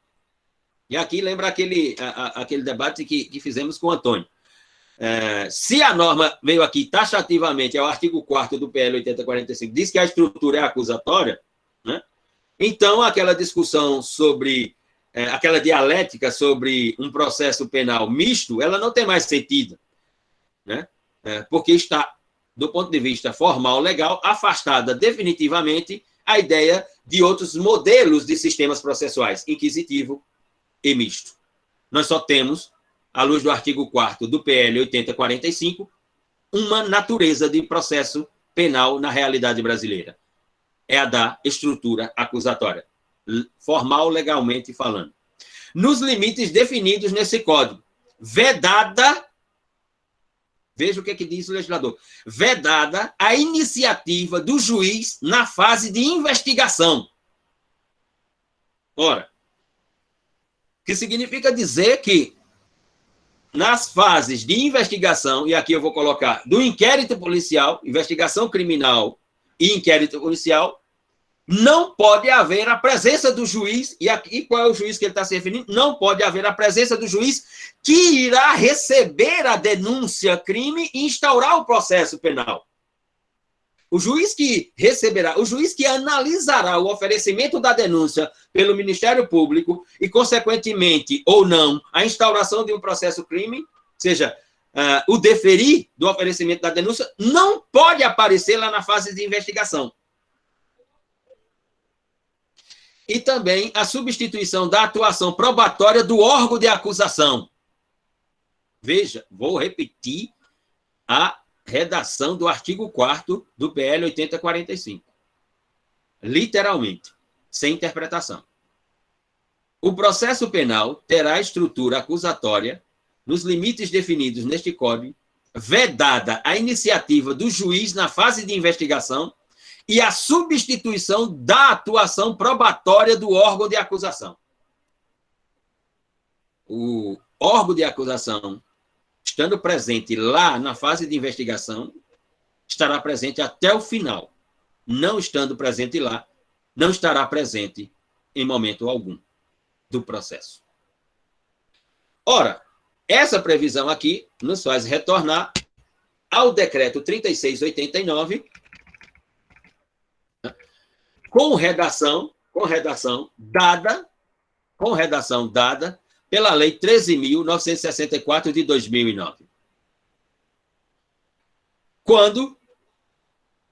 E aqui lembra aquele debate que fizemos com o Antônio. Se a norma veio aqui taxativamente, é o artigo 4º do PL 8045, diz que a estrutura é acusatória, né? Então, aquela discussão sobre, aquela dialética sobre um processo penal misto, ela não tem mais sentido, né? Porque está, do ponto de vista formal, legal, afastada definitivamente a ideia de outros modelos de sistemas processuais, inquisitivo e misto. Nós só temos, à luz do artigo 4º do PL 8045, uma natureza de processo penal na realidade brasileira. É a da estrutura acusatória, formal legalmente falando. Nos limites definidos nesse código, vedada, veja o que diz o legislador, vedada a iniciativa do juiz na fase de investigação. Ora, que significa dizer que nas fases de investigação, e aqui eu vou colocar do inquérito policial, investigação criminal e inquérito policial, não pode haver a presença do juiz, e aqui qual é o juiz que ele está se referindo? Não pode haver a presença do juiz que irá receber a denúncia crime e instaurar o processo penal. O juiz que receberá, o juiz que analisará o oferecimento da denúncia pelo Ministério Público e, consequentemente, ou não, a instauração de um processo crime, ou seja, o deferir do oferecimento da denúncia, não pode aparecer lá na fase de investigação. E também a substituição da atuação probatória do órgão de acusação. Veja, vou repetir a redação do artigo 4º do PL 8045. Literalmente, sem interpretação. O processo penal terá estrutura acusatória nos limites definidos neste Código, vedada a iniciativa do juiz na fase de investigação e a substituição da atuação probatória do órgão de acusação. O órgão de acusação, estando presente lá na fase de investigação, estará presente até o final. Não estando presente lá, não estará presente em momento algum do processo. Ora, essa previsão aqui nos faz retornar ao decreto 3689, com redação dada pela Lei 13.964 de 2009. Quando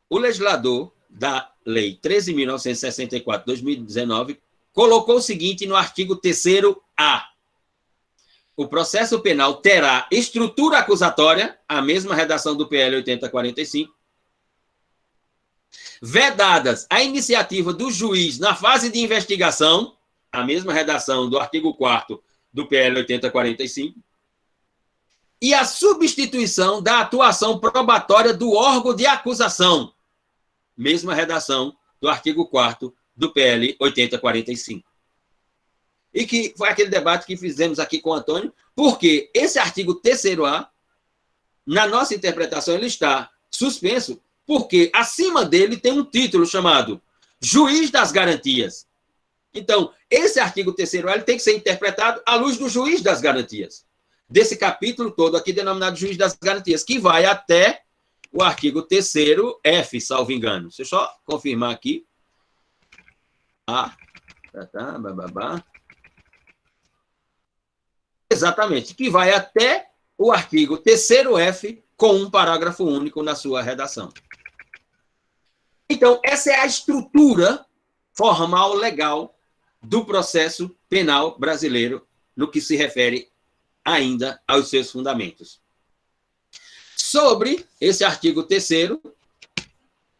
o legislador da Lei 13.964 de 2019 colocou o seguinte no artigo 3º-A: o processo penal terá estrutura acusatória, a mesma redação do PL 8045, vedadas a iniciativa do juiz na fase de investigação, a mesma redação do artigo 4º do PL 8045, e a substituição da atuação probatória do órgão de acusação, mesma redação do artigo 4º do PL 8045. E que foi aquele debate que fizemos aqui com o Antônio, porque esse artigo 3º-A, na nossa interpretação, ele está suspenso, porque acima dele tem um título chamado Juiz das Garantias. Então, esse artigo 3º-A ele tem que ser interpretado à luz do Juiz das Garantias, desse capítulo todo aqui denominado Juiz das Garantias, que vai até o artigo 3º-F, salvo engano. Deixa eu só confirmar aqui. Exatamente, que vai até o artigo 3º-F, com um parágrafo único na sua redação. Então, essa é a estrutura formal legal do processo penal brasileiro, no que se refere ainda aos seus fundamentos. Sobre esse artigo 3º,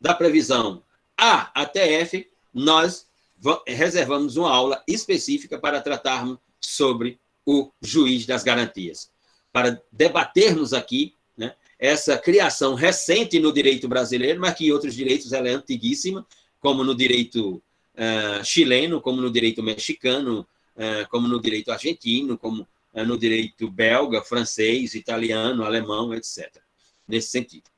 da previsão A até F, nós reservamos uma aula específica para tratarmos sobre o juiz das garantias, para debatermos aqui, né, essa criação recente no direito brasileiro, mas que em outros direitos ela é antiguíssima, como no direito chileno, como no direito mexicano, como no direito argentino, como no direito belga, francês, italiano, alemão, etc. Nesse sentido.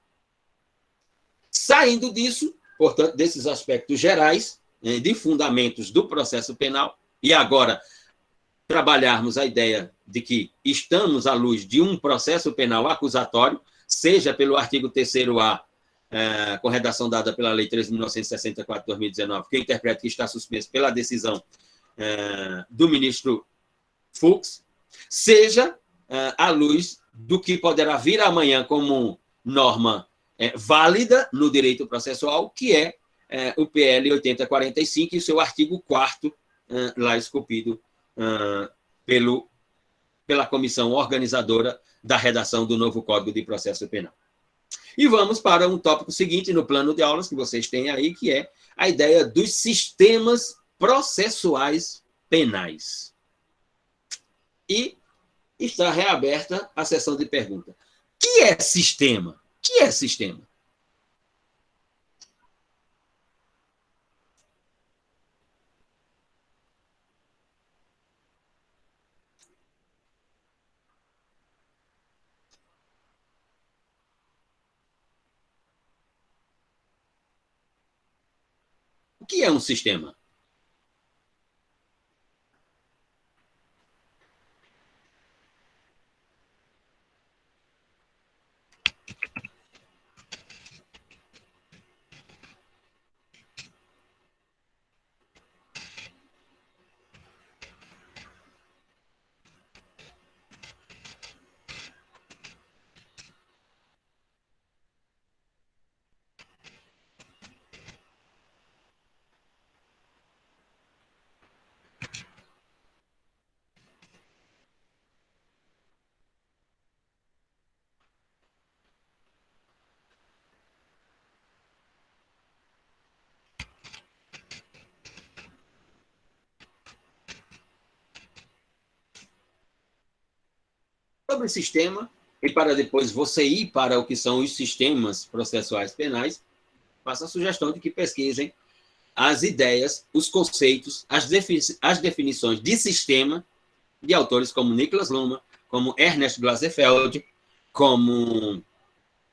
Saindo disso, portanto, desses aspectos gerais, de fundamentos do processo penal, e agora trabalharmos a ideia de que estamos à luz de um processo penal acusatório, seja pelo artigo 3º-A, com redação dada pela Lei 13.964 de 2019, que interpreta que está suspenso pela decisão do ministro Fux, seja à luz do que poderá vir amanhã como norma válida no direito processual, que é o PL 8045 e o seu artigo 4º, lá esculpido pela comissão organizadora da redação do novo Código de Processo Penal. E vamos para um tópico seguinte no plano de aulas que vocês têm aí, que é a ideia dos sistemas processuais penais. E está reaberta a sessão de perguntas. O que é sistema? O que é sistema? O que é um sistema? sobre sistema, e para depois você ir para o que são os sistemas processuais penais, faço a sugestão de que pesquisem as ideias, os conceitos, as definições de sistema de autores como Niklas Luhmann, como Ernest Glaserfeld, como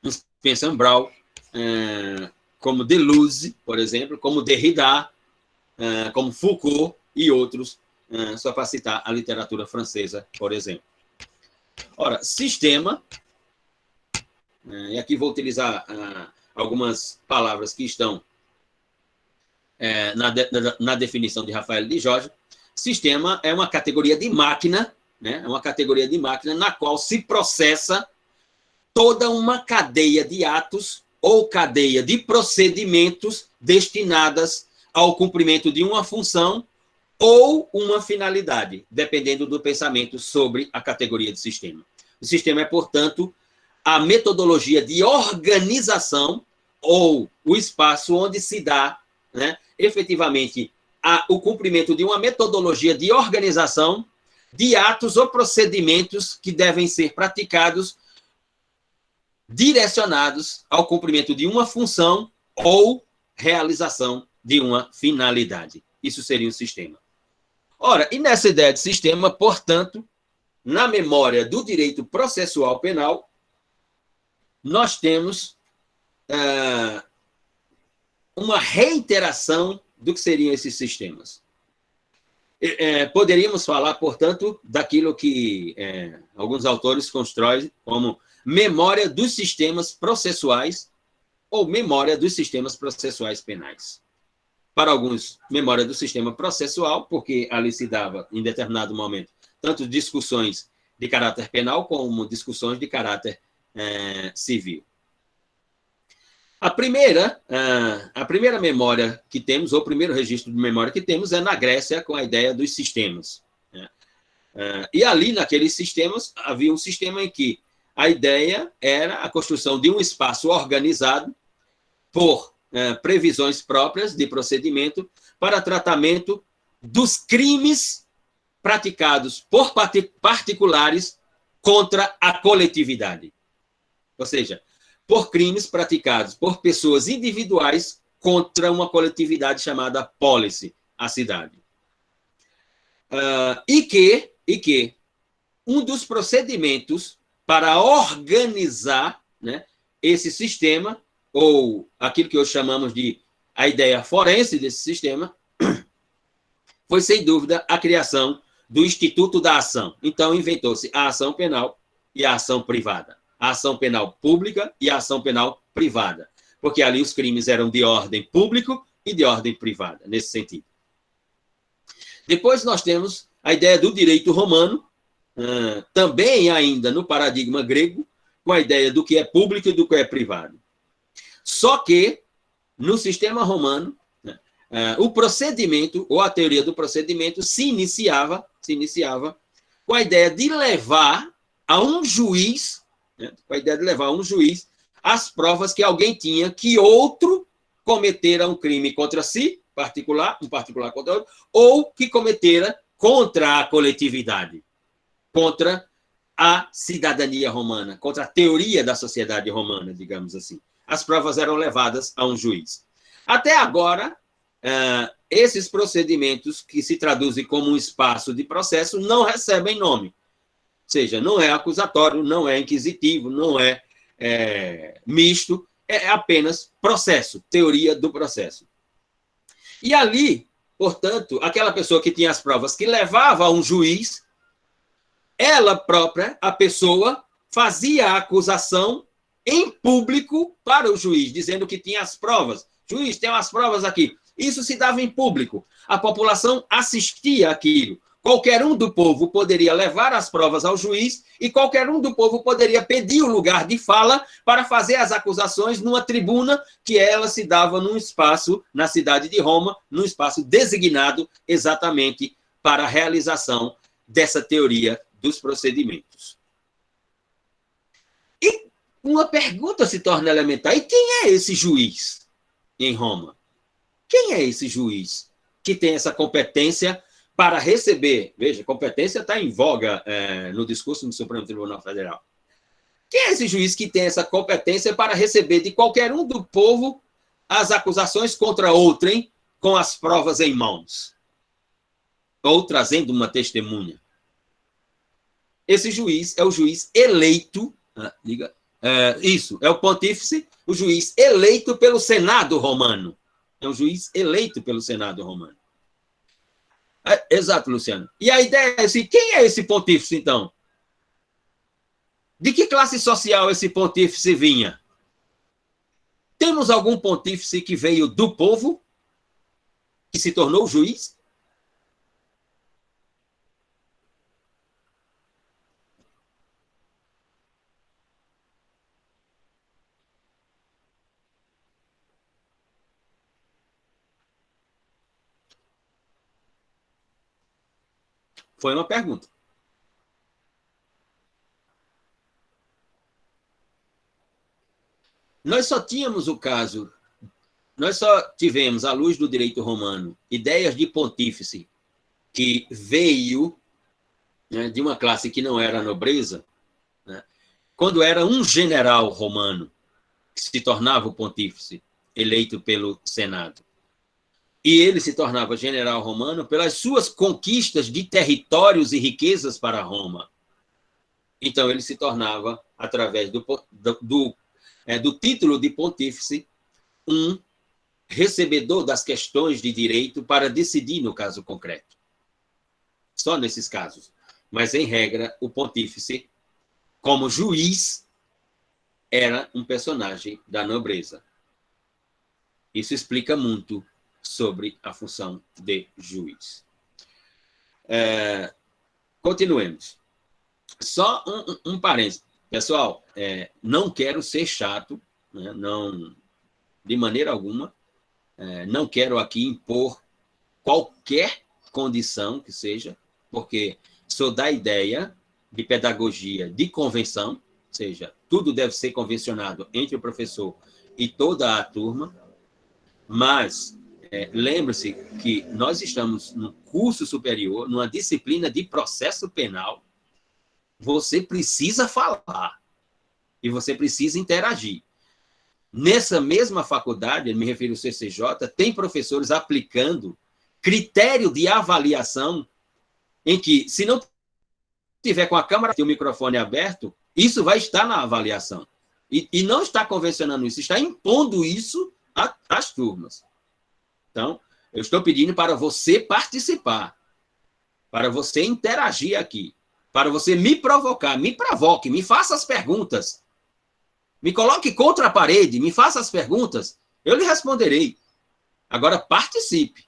Spencer Brown, como Deleuze, por exemplo, como Derrida, como Foucault e outros, só para citar a literatura francesa, por exemplo. Ora, sistema, e aqui vou utilizar algumas palavras que estão na definição de Rafael de Jorge. Sistema é uma categoria de máquina, né? É uma categoria de máquina na qual se processa toda uma cadeia de atos ou cadeia de procedimentos destinadas ao cumprimento de uma função ou uma finalidade, dependendo do pensamento sobre a categoria de sistema. O sistema é, portanto, a metodologia de organização ou o espaço onde se dá, né, efetivamente o cumprimento de uma metodologia de organização de atos ou procedimentos que devem ser praticados direcionados ao cumprimento de uma função ou realização de uma finalidade. Isso seria um sistema. Ora, e nessa ideia de sistema, portanto, na memória do direito processual penal, nós temos uma reiteração do que seriam esses sistemas. Poderíamos falar, portanto, daquilo que alguns autores constroem como memória dos sistemas processuais ou memória dos sistemas processuais penais. Para alguns, memória do sistema processual, porque ali se dava, em determinado momento, tanto discussões de caráter penal como discussões de caráter civil. A primeira memória que temos, ou o primeiro registro de memória que temos, é na Grécia, com a ideia dos sistemas. E ali, naqueles sistemas, havia um sistema em que a ideia era a construção de um espaço organizado por previsões próprias de procedimento para tratamento dos crimes praticados por particulares contra a coletividade. Ou seja, por crimes praticados por pessoas individuais contra uma coletividade chamada polis, a cidade. E que um dos procedimentos para organizar, né, esse sistema, ou aquilo que hoje chamamos de a ideia forense desse sistema, foi, sem dúvida, a criação do Instituto da Ação. Então, inventou-se a ação penal e a ação privada. A ação penal pública e a ação penal privada. Porque ali os crimes eram de ordem público e de ordem privada, nesse sentido. Depois nós temos a ideia do direito romano, também ainda no paradigma grego, com a ideia do que é público e do que é privado. Só que, no sistema romano, o procedimento, ou a teoria do procedimento, se iniciava com a ideia de levar a um juiz, as provas que alguém tinha que outro cometera um crime contra si, um particular contra outro, ou que cometera contra a coletividade, contra a cidadania romana, contra a teoria da sociedade romana, digamos assim. As provas eram levadas a um juiz. Até agora, esses procedimentos, que se traduzem como um espaço de processo, não recebem nome. Ou seja, não é acusatório, não é inquisitivo, não é misto, é apenas processo, teoria do processo. E ali, portanto, aquela pessoa que tinha as provas que levava a um juiz, ela própria, a pessoa, fazia a acusação em público para o juiz, dizendo que tinha as provas. Juiz, tem as provas aqui. Isso se dava em público. A população assistia àquilo. Qualquer um do povo poderia levar as provas ao juiz e qualquer um do povo poderia pedir o lugar de fala para fazer as acusações numa tribuna que ela se dava num espaço, na cidade de Roma, num espaço designado exatamente para a realização dessa teoria dos procedimentos. E uma pergunta se torna elementar: e quem é esse juiz em Roma? Quem é esse juiz que tem essa competência para receber, veja, competência está em voga no discurso do Supremo Tribunal Federal. Quem é esse juiz que tem essa competência para receber de qualquer um do povo as acusações contra outrem com as provas em mãos? Ou trazendo uma testemunha? Esse juiz é o juiz eleito, isso, é o pontífice, o juiz eleito pelo Senado romano. É um juiz eleito pelo Senado romano. Exato, Luciano. E a ideia é assim, quem é esse pontífice, então? De que classe social esse pontífice vinha? Temos algum pontífice que veio do povo, que se tornou juiz? Foi uma pergunta. Nós só tivemos, à luz do direito romano, ideias de pontífice que veio, né, de uma classe que não era a nobreza, né, quando era um general romano que se tornava o pontífice, eleito pelo Senado. E ele se tornava general romano pelas suas conquistas de territórios e riquezas para Roma. Então, ele se tornava, através do título de pontífice, um recebedor das questões de direito para decidir no caso concreto. Só nesses casos. Mas, em regra, o pontífice, como juiz, era um personagem da nobreza. Isso explica muito sobre a função de juiz. Continuemos. Só um parênteses. Pessoal, não quero ser chato, né? Não, de maneira alguma, não quero aqui impor qualquer condição que seja, porque sou da ideia de pedagogia de convenção, ou seja, tudo deve ser convencionado entre o professor e toda a turma, mas lembre-se que nós estamos num curso superior, numa disciplina de processo penal. Você precisa falar e você precisa interagir. Nessa mesma faculdade, eu me refiro ao CCJ, tem professores aplicando critério de avaliação em que, se não tiver com a câmera e o microfone aberto, isso vai estar na avaliação. E não está convencionando isso, está impondo isso às turmas. Então, eu estou pedindo para você participar, para você interagir aqui, para você me provocar, me provoque, me faça as perguntas. Me coloque contra a parede, me faça as perguntas, eu lhe responderei. Agora, participe.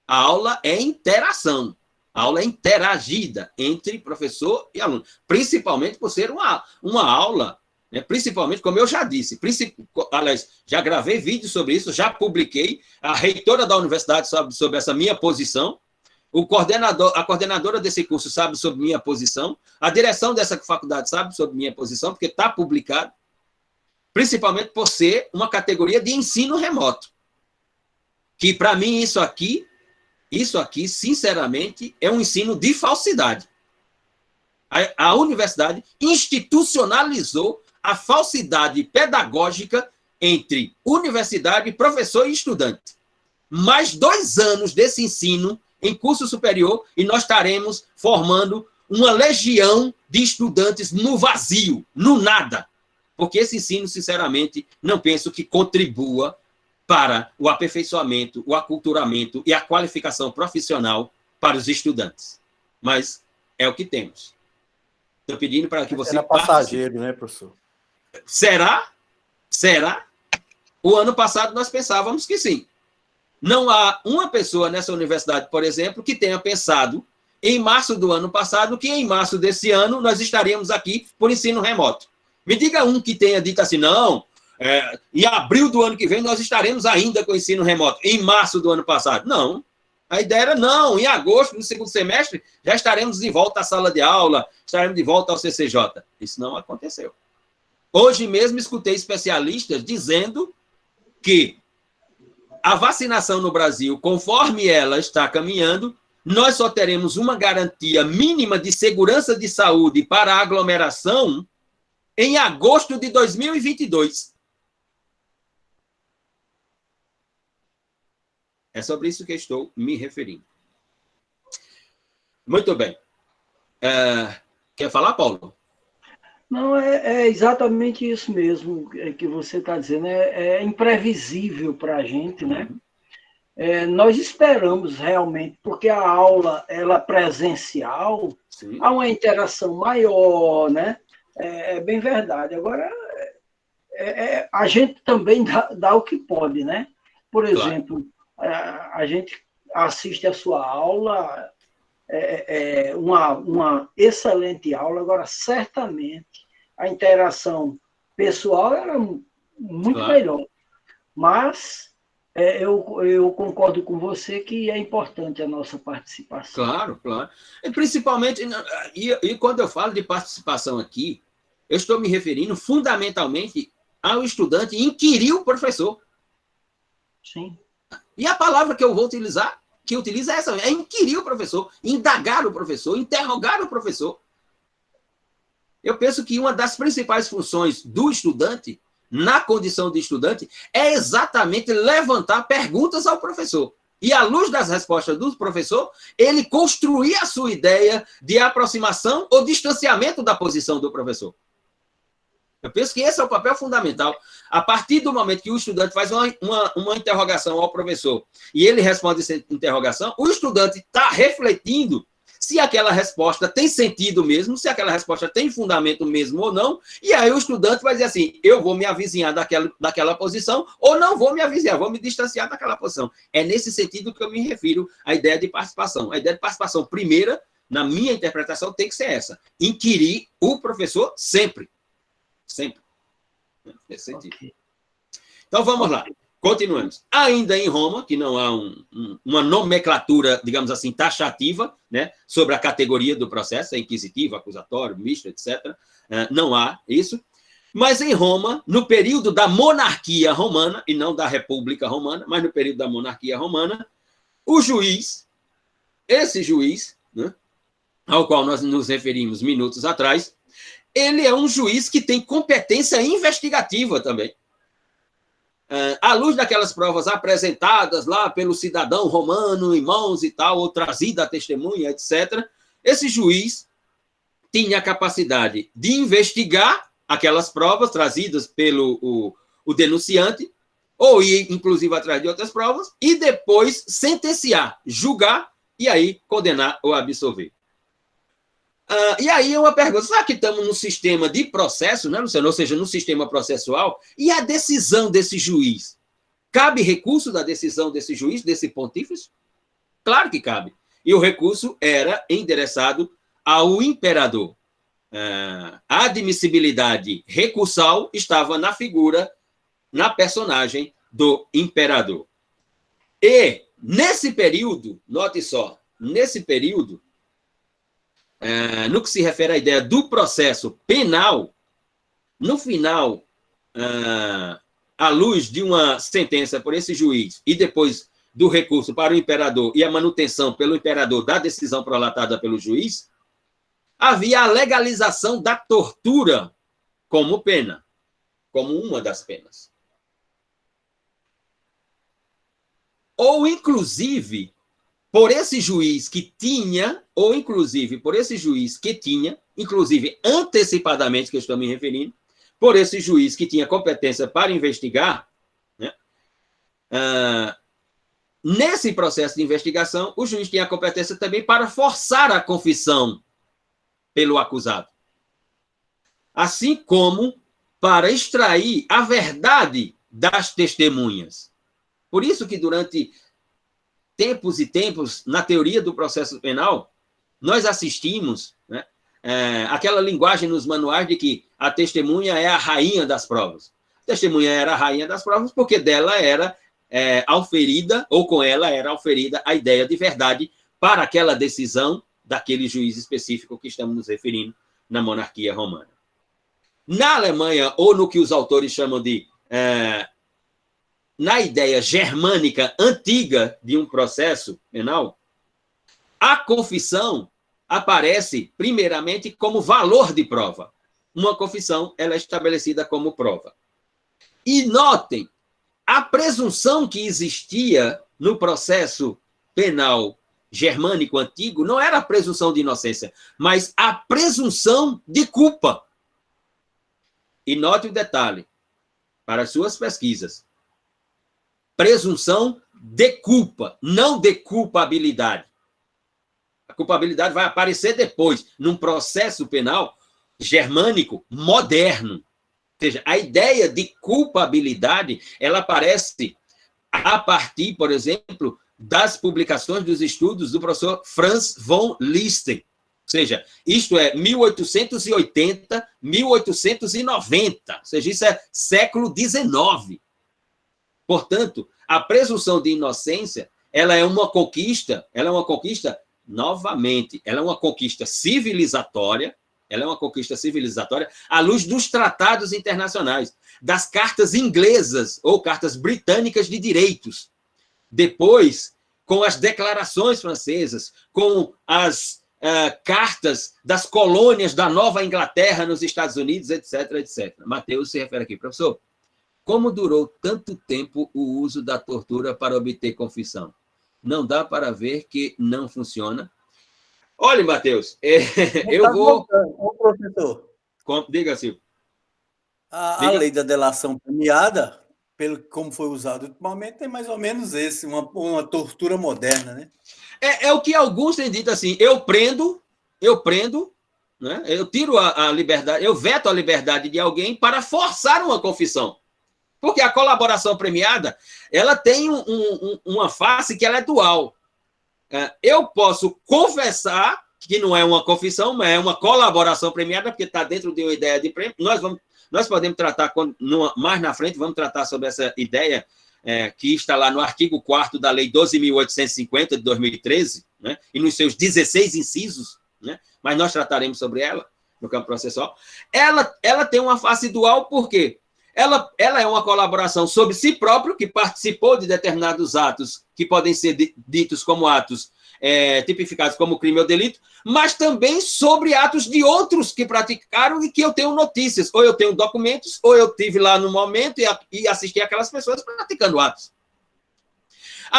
A aula é interação, a aula é interagida entre professor e aluno, principalmente por ser uma aula, né? Principalmente, como eu já disse, aliás, já gravei vídeo sobre isso, já publiquei, a reitora da universidade sabe sobre essa minha posição, a coordenadora desse curso sabe sobre minha posição, a direção dessa faculdade sabe sobre minha posição, porque está publicado, principalmente por ser uma categoria de ensino remoto. Que, para mim, isso aqui, sinceramente, é um ensino de falsidade. A universidade institucionalizou a falsidade pedagógica entre universidade, professor e estudante. Mais 2 anos desse ensino em curso superior e nós estaremos formando uma legião de estudantes no vazio, no nada. Porque esse ensino, sinceramente, não penso que contribua para o aperfeiçoamento, o aculturamento e a qualificação profissional para os estudantes. Mas é o que temos. Estou pedindo para que você... Era passageiro, né, professor? Será? Será? O ano passado nós pensávamos que sim. Não há uma pessoa nessa universidade, por exemplo, que tenha pensado em março do ano passado que em março desse ano nós estaríamos aqui por ensino remoto. Me diga um que tenha dito assim, não, em abril do ano que vem nós estaremos ainda com ensino remoto, em março do ano passado. Não. A ideia era, não, em agosto, no segundo semestre, já estaremos de volta à sala de aula, estaremos de volta ao CCJ. Isso não aconteceu. Hoje mesmo escutei especialistas dizendo que a vacinação no Brasil, conforme ela está caminhando, nós só teremos uma garantia mínima de segurança de saúde para a aglomeração em agosto de 2022. É sobre isso que estou me referindo. Muito bem. Quer falar, Paulo? Não, é exatamente isso mesmo que você está dizendo. É imprevisível para a gente, né? Nós esperamos realmente, porque a aula ela presencial, sim, há uma interação maior, né? É bem verdade. Agora, a gente também dá o que pode, né? Por exemplo, claro, a gente assiste a sua aula, uma excelente aula. Agora, certamente, a interação pessoal era muito claro, melhor. Mas eu concordo com você que é importante a nossa participação. Claro, claro. E principalmente, e quando eu falo de participação aqui, eu estou me referindo fundamentalmente ao estudante inquirir o professor. Sim. E a palavra que eu vou utilizar, que utiliza é essa, é inquirir o professor, indagar o professor, interrogar o professor. Eu penso que uma das principais funções do estudante, na condição de estudante, é exatamente levantar perguntas ao professor. E, à luz das respostas do professor, ele construir a sua ideia de aproximação ou distanciamento da posição do professor. Eu penso que esse é o papel fundamental. A partir do momento que o estudante faz uma interrogação ao professor e ele responde essa interrogação, o estudante está refletindo se aquela resposta tem sentido mesmo, se aquela resposta tem fundamento mesmo ou não, e aí o estudante vai dizer assim, eu vou me avizinhar daquela posição ou não vou me avizinhar, vou me distanciar daquela posição. É nesse sentido que eu me refiro à ideia de participação. A ideia de participação primeira, na minha interpretação, tem que ser essa. Inquirir o professor sempre. Sempre. Nesse sentido. Okay. Então, vamos lá. Continuamos. Ainda em Roma, que não há uma nomenclatura, digamos assim, taxativa, né, sobre a categoria do processo, é inquisitivo, acusatório, misto, etc. Não há isso. Mas em Roma, no período da monarquia romana, e não da República Romana, mas no período da monarquia romana, o juiz, esse juiz, né, ao qual nós nos referimos minutos atrás, ele é um juiz que tem competência investigativa também. À luz daquelas provas apresentadas lá pelo cidadão romano em mãos e tal, ou trazida a testemunha, etc., esse juiz tinha a capacidade de investigar aquelas provas trazidas pelo o denunciante, ou ir, inclusive, atrás de outras provas, e depois sentenciar, julgar, e aí condenar ou absolver. E aí é uma pergunta, será que estamos no sistema de processo, né, Luciano? Ou seja, no sistema processual, e a decisão desse juiz? Cabe recurso da decisão desse juiz, desse pontífice? Claro que cabe. E o recurso era endereçado ao imperador. A admissibilidade recursal estava na figura, na personagem do imperador. E, nesse período, note só, nesse período, no que se refere à ideia do processo penal, no final, à luz de uma sentença por esse juiz e depois do recurso para o imperador e a manutenção pelo imperador da decisão prolatada pelo juiz, havia a legalização da tortura como pena, como uma das penas. Ou, inclusive, por esse juiz que tinha, ou inclusive por esse juiz que tinha, inclusive antecipadamente, que eu estou me referindo, por esse juiz que tinha competência para investigar, né, nesse processo de investigação, o juiz tinha a competência também para forçar a confissão pelo acusado. Assim como para extrair a verdade das testemunhas. Por isso que durante tempos e tempos, na teoria do processo penal, nós assistimos, né, aquela linguagem nos manuais de que a testemunha é a rainha das provas. A testemunha era a rainha das provas porque dela era auferida, ou com ela era auferida a ideia de verdade para aquela decisão daquele juiz específico que estamos nos referindo na monarquia romana. Na Alemanha, ou no que os autores chamam de na ideia germânica antiga de um processo penal, A confissão aparece, primeiramente, como valor de prova. Uma confissão, ela é estabelecida como prova. E notem, a presunção que existia no processo penal germânico antigo não era a presunção de inocência, mas a presunção de culpa. E note o detalhe, para as suas pesquisas. Presunção de culpa, não de culpabilidade. A culpabilidade vai aparecer depois, num processo penal germânico moderno. Ou seja, a ideia de culpabilidade, ela aparece a partir, por exemplo, das publicações dos estudos do professor Franz von Liszt. Ou seja, isto é 1880, 1890. Ou seja, isso é século XIX. Portanto, a presunção de inocência, ela é uma conquista, novamente, ela é uma conquista civilizatória, à luz dos tratados internacionais, das cartas inglesas ou cartas britânicas de direitos. Depois, com as declarações francesas, com as cartas das colônias da Nova Inglaterra nos Estados Unidos, etc, etc. Mateus se refere aqui, professor, como durou tanto tempo o uso da tortura para obter confissão? Não dá para ver que não funciona? Olha, Mateus, eu vou... Professor, Diga, Silvio. a lei da delação premiada, como foi usado ultimamente, é mais ou menos uma tortura moderna, né? É o que alguns têm dito assim, eu prendo, né? Eu tiro a liberdade, eu veto a liberdade de alguém para forçar uma confissão. Porque a colaboração premiada, ela tem uma face que ela é dual. Eu posso confessar que não é uma confissão, mas é uma colaboração premiada, porque está dentro de uma ideia de prêmio. Nós podemos tratar, mais na frente, vamos tratar sobre essa ideia que está lá no artigo 4º da Lei 12.850, de 2013, né, e nos seus 16 incisos, né, mas nós trataremos sobre ela no campo processual. Ela tem uma face dual, por quê? Ela é uma colaboração sobre si próprio, que participou de determinados atos que podem ser ditos como atos tipificados como crime ou delito, mas também sobre atos de outros que praticaram e que eu tenho notícias, ou eu tenho documentos, ou eu estive lá no momento e assisti aquelas pessoas praticando atos.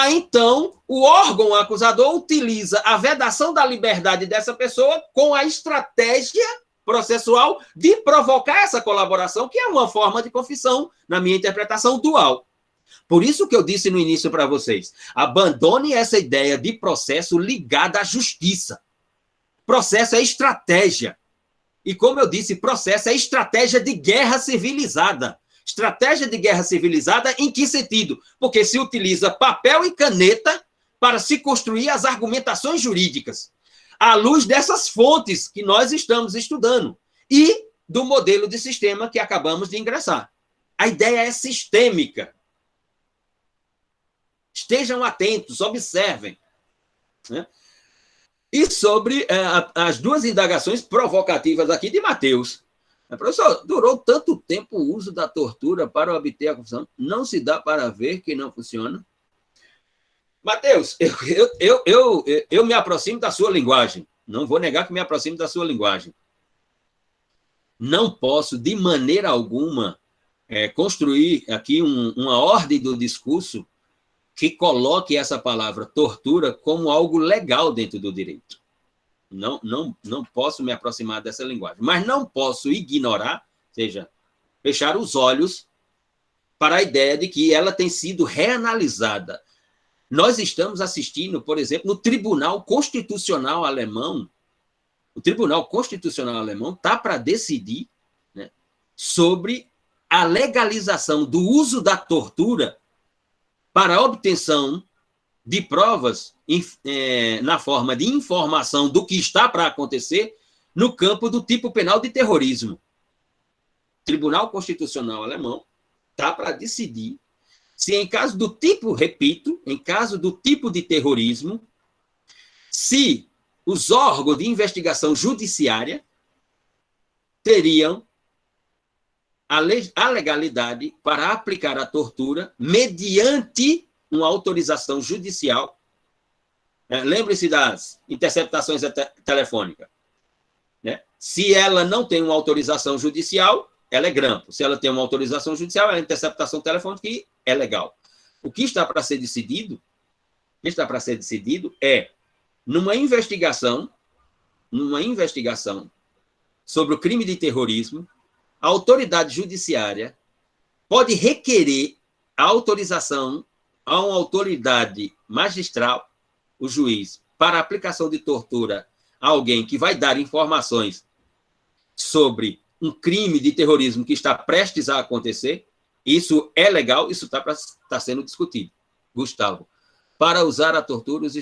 Então, o órgão acusador utiliza a vedação da liberdade dessa pessoa com a estratégia processual de provocar essa colaboração, que é uma forma de confissão, na minha interpretação, dual. Por isso que eu disse no início para vocês, abandone essa ideia de processo ligada à justiça. Processo é estratégia. E como eu disse, processo é estratégia de guerra civilizada. Estratégia de guerra civilizada em que sentido? Porque se utiliza papel e caneta para se construir as argumentações jurídicas, à luz dessas fontes que nós estamos estudando e do modelo de sistema que acabamos de ingressar. A ideia é sistêmica. Estejam atentos, observem. Né? E sobre as duas indagações provocativas aqui de Mateus. Professor, durou tanto tempo o uso da tortura para obter a confissão? Não se dá para ver que não funciona? Mateus, eu me aproximo da sua linguagem. Não vou negar que me aproximo da sua linguagem. Não posso, de maneira alguma, construir aqui uma ordem do discurso que coloque essa palavra tortura como algo legal dentro do direito. Não posso me aproximar dessa linguagem. Mas não posso ignorar, ou seja, fechar os olhos para a ideia de que ela tem sido reanalisada. Nós estamos assistindo, por exemplo, no Tribunal Constitucional Alemão. O Tribunal Constitucional Alemão está para decidir, né, sobre a legalização do uso da tortura para a obtenção de provas na forma de informação do que está para acontecer no campo do tipo penal de terrorismo. O Tribunal Constitucional Alemão está para decidir se, em caso do tipo, repito, em caso do tipo de terrorismo, se os órgãos de investigação judiciária teriam a legalidade para aplicar a tortura mediante uma autorização judicial Lembre-se das interceptações telefônicas. Né? Se ela não tem uma autorização judicial, ela é grampo. Se ela tem uma autorização judicial, ela é interceptação telefônica e é legal. O que está para ser decidido, é, numa investigação sobre o crime de terrorismo, a autoridade judiciária pode requerer a autorização a uma autoridade magistral, o juiz, para a aplicação de tortura a alguém que vai dar informações sobre um crime de terrorismo que está prestes a acontecer. Isso é legal, isso está sendo discutido. Gustavo, para usar a tortura, os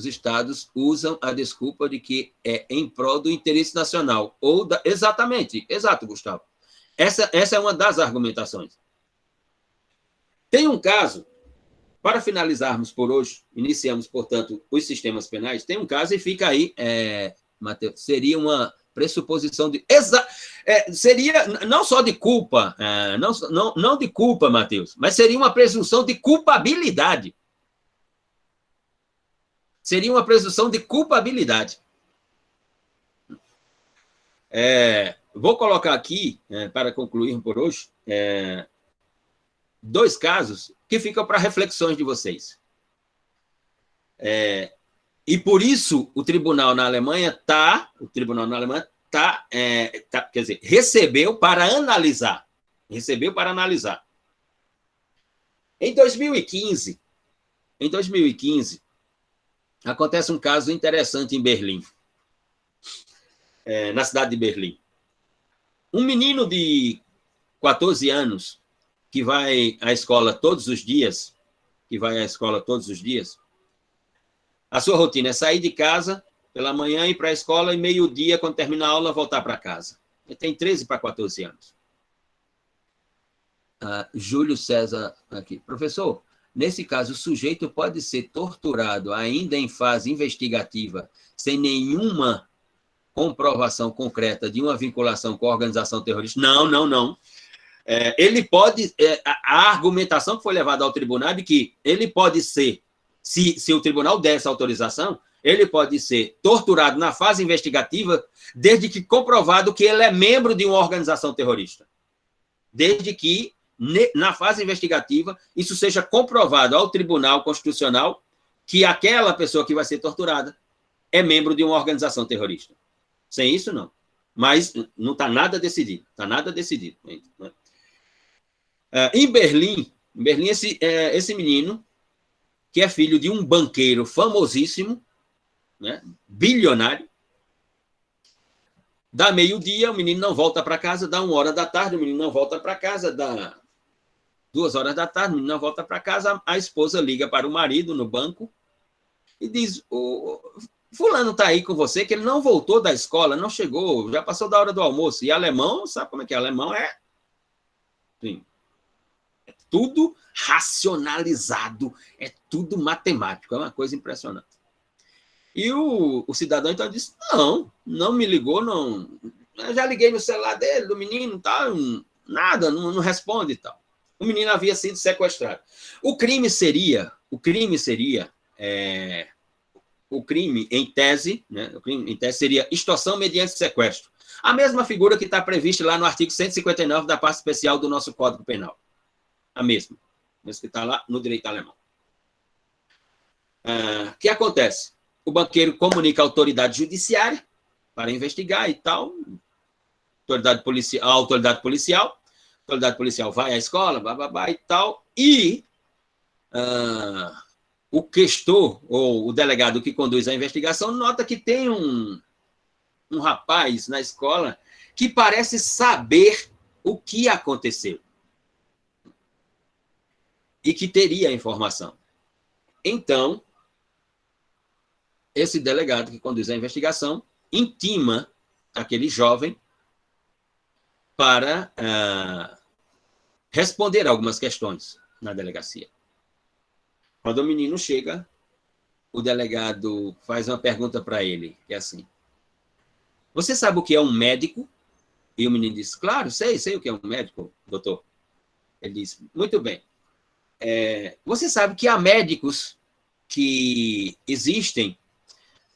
estados usam a desculpa de que é em prol do interesse nacional. Exato, Gustavo. Essa é uma das argumentações. Tem um caso, para finalizarmos por hoje, iniciamos, portanto, os sistemas penais, tem um caso e fica aí, Matheus, seria uma pressuposição de... seria não só de culpa, não de culpa, Matheus, mas seria uma presunção de culpabilidade. Seria uma presunção de culpabilidade. Vou colocar aqui, para concluir por hoje, 2 casos que ficam para reflexões de vocês. E por isso o tribunal na Alemanha recebeu para analisar. Em 2015, acontece um caso interessante em Berlim, na cidade de Berlim. Um menino de 14 anos que vai à escola todos os dias, a sua rotina é sair de casa pela manhã, ir para a escola e meio-dia, quando termina a aula, voltar para casa. Ele tem 13 para 14 anos. Júlio César aqui. Professor, nesse caso, o sujeito pode ser torturado ainda em fase investigativa, sem nenhuma comprovação concreta de uma vinculação com a organização terrorista? Não. Ele pode... a argumentação que foi levada ao tribunal é de que ele pode ser, se o tribunal der essa autorização, ele pode ser torturado na fase investigativa, desde que comprovado que ele é membro de uma organização terrorista. Desde que, na fase investigativa, isso seja comprovado ao Tribunal Constitucional que aquela pessoa que vai ser torturada é membro de uma organização terrorista. Sem isso, não. Mas não está nada decidido. Em Berlim, esse menino, que é filho de um banqueiro famosíssimo, né, bilionário, dá meio-dia, o menino não volta para casa, dá 1h da tarde, o menino não volta para casa, dá 2h da tarde, o menino não volta para casa, a esposa liga para o marido no banco e diz: o fulano está aí com você, que ele não voltou da escola, não chegou, já passou da hora do almoço. E alemão, sabe como é que é? Alemão sim, é tudo racionalizado, é tudo matemático, é uma coisa impressionante. E o cidadão, então, disse: não me ligou, não. Eu já liguei no celular dele, do menino, tal, nada, não responde e tal. O menino havia sido sequestrado. O crime, em tese, né, seria extorsão mediante sequestro. A mesma figura que está prevista lá no artigo 159 da parte especial do nosso Código Penal. A mesma que está lá no direito alemão. O que acontece? O banqueiro comunica à autoridade judiciária para investigar e tal. A autoridade policial vai à escola, e tal. E o questor, ou o delegado que conduz a investigação, nota que tem um rapaz na escola que parece saber o que aconteceu. E que teria a informação. Então, esse delegado que conduz a investigação intima aquele jovem para responder algumas questões na delegacia. Quando o menino chega, o delegado faz uma pergunta para ele, que é assim: você sabe o que é um médico? E o menino diz: claro, sei o que é um médico, doutor. Ele diz: muito bem. Você sabe que há médicos que existem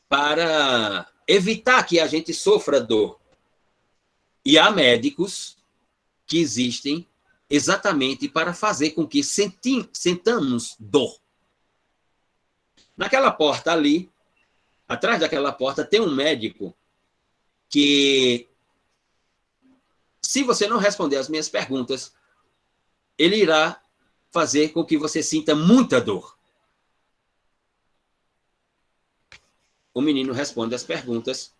para evitar que a gente sofra dor. E há médicos que existem exatamente para fazer com que sentamos dor. Naquela porta ali, atrás daquela porta, tem um médico que, se você não responder as minhas perguntas, ele irá fazer com que você sinta muita dor. O menino responde as perguntas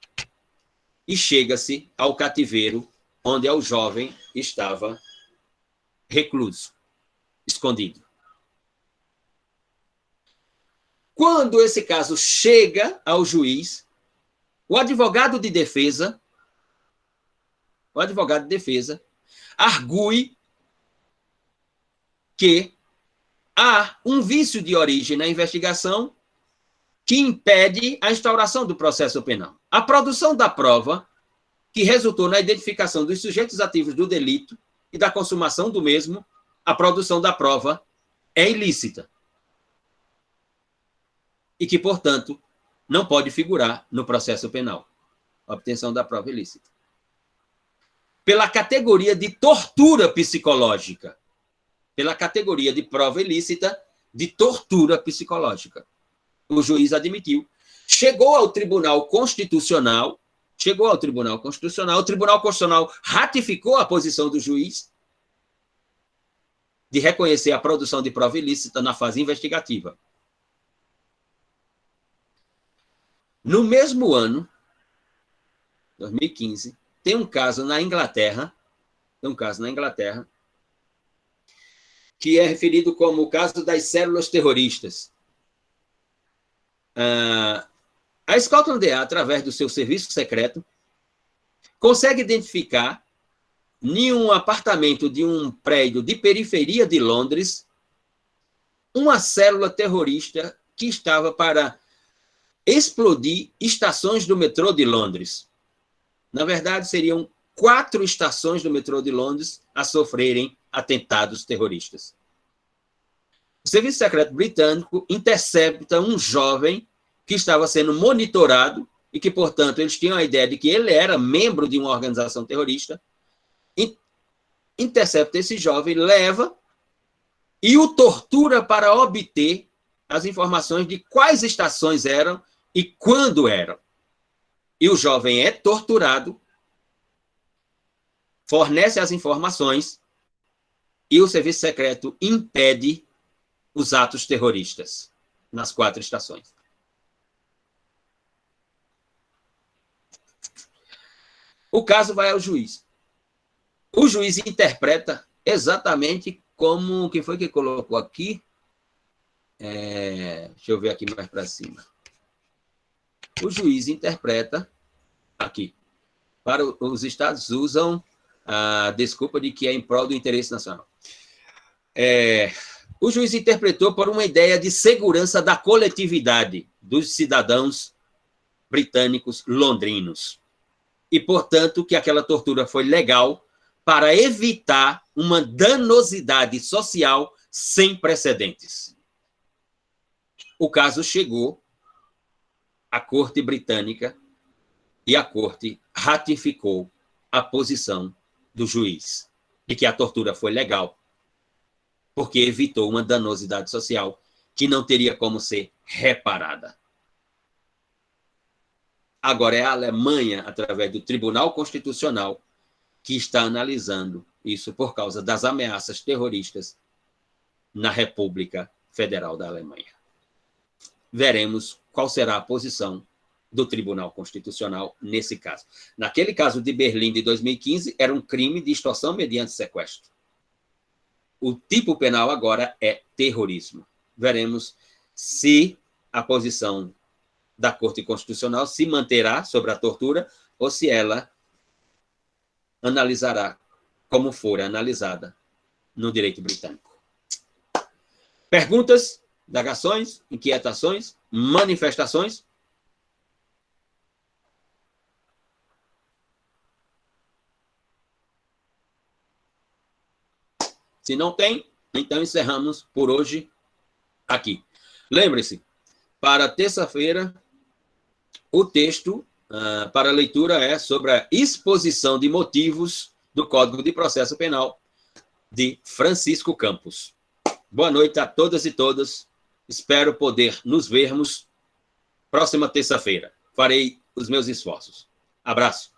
e chega-se ao cativeiro onde o jovem estava recluso, escondido. Quando esse caso chega ao juiz, o advogado de defesa argue que há um vício de origem na investigação que impede a instauração do processo penal. A produção da prova que resultou na identificação dos sujeitos ativos do delito e da consumação do mesmo, a produção da prova é ilícita. E que, portanto, não pode figurar no processo penal. A obtenção da prova ilícita. Pela categoria de tortura psicológica. Pela categoria de prova ilícita de tortura psicológica. O juiz admitiu. Chegou ao Tribunal Constitucional, o Tribunal Constitucional ratificou a posição do juiz de reconhecer a produção de prova ilícita na fase investigativa. No mesmo ano, 2015, tem um caso na Inglaterra, que é referido como o caso das células terroristas. A Scotland Yard, através do seu serviço secreto, consegue identificar em um apartamento de um prédio de periferia de Londres uma célula terrorista que estava para explodir estações do metrô de Londres. Na verdade, seriam 4 estações do metrô de Londres a sofrerem atentados terroristas. O Serviço Secreto Britânico intercepta um jovem que estava sendo monitorado e que, portanto, eles tinham a ideia de que ele era membro de uma organização terrorista. Intercepta esse jovem, leva e o tortura para obter as informações de quais estações eram e quando eram. E o jovem é torturado, fornece as informações e o serviço secreto impede os atos terroristas nas 4 estações. O caso vai ao juiz. O juiz interpreta exatamente como... Quem foi que colocou aqui? Deixa eu ver aqui mais para cima. O juiz interpreta aqui. Para os estados usam a desculpa de que é em prol do interesse nacional. O juiz interpretou por uma ideia de segurança da coletividade dos cidadãos britânicos londrinos. E, portanto, que aquela tortura foi legal para evitar uma danosidade social sem precedentes. O caso chegou à Corte Britânica e a Corte ratificou a posição do juiz de que a tortura foi legal, porque evitou uma danosidade social que não teria como ser reparada. Agora é a Alemanha, através do Tribunal Constitucional, que está analisando isso por causa das ameaças terroristas na República Federal da Alemanha. Veremos qual será a posição do Tribunal Constitucional nesse caso. Naquele caso de Berlim de 2015, era um crime de extorsão mediante sequestro. O tipo penal agora é terrorismo. Veremos se a posição da Corte Constitucional se manterá sobre a tortura ou se ela analisará como for analisada no direito britânico. Perguntas, indagações, inquietações, manifestações? Se não tem, então encerramos por hoje aqui. Lembre-se, para terça-feira, o texto para leitura é sobre a exposição de motivos do Código de Processo Penal de Francisco Campos. Boa noite a todas e todas. Espero poder nos vermos próxima terça-feira. Farei os meus esforços. Abraço.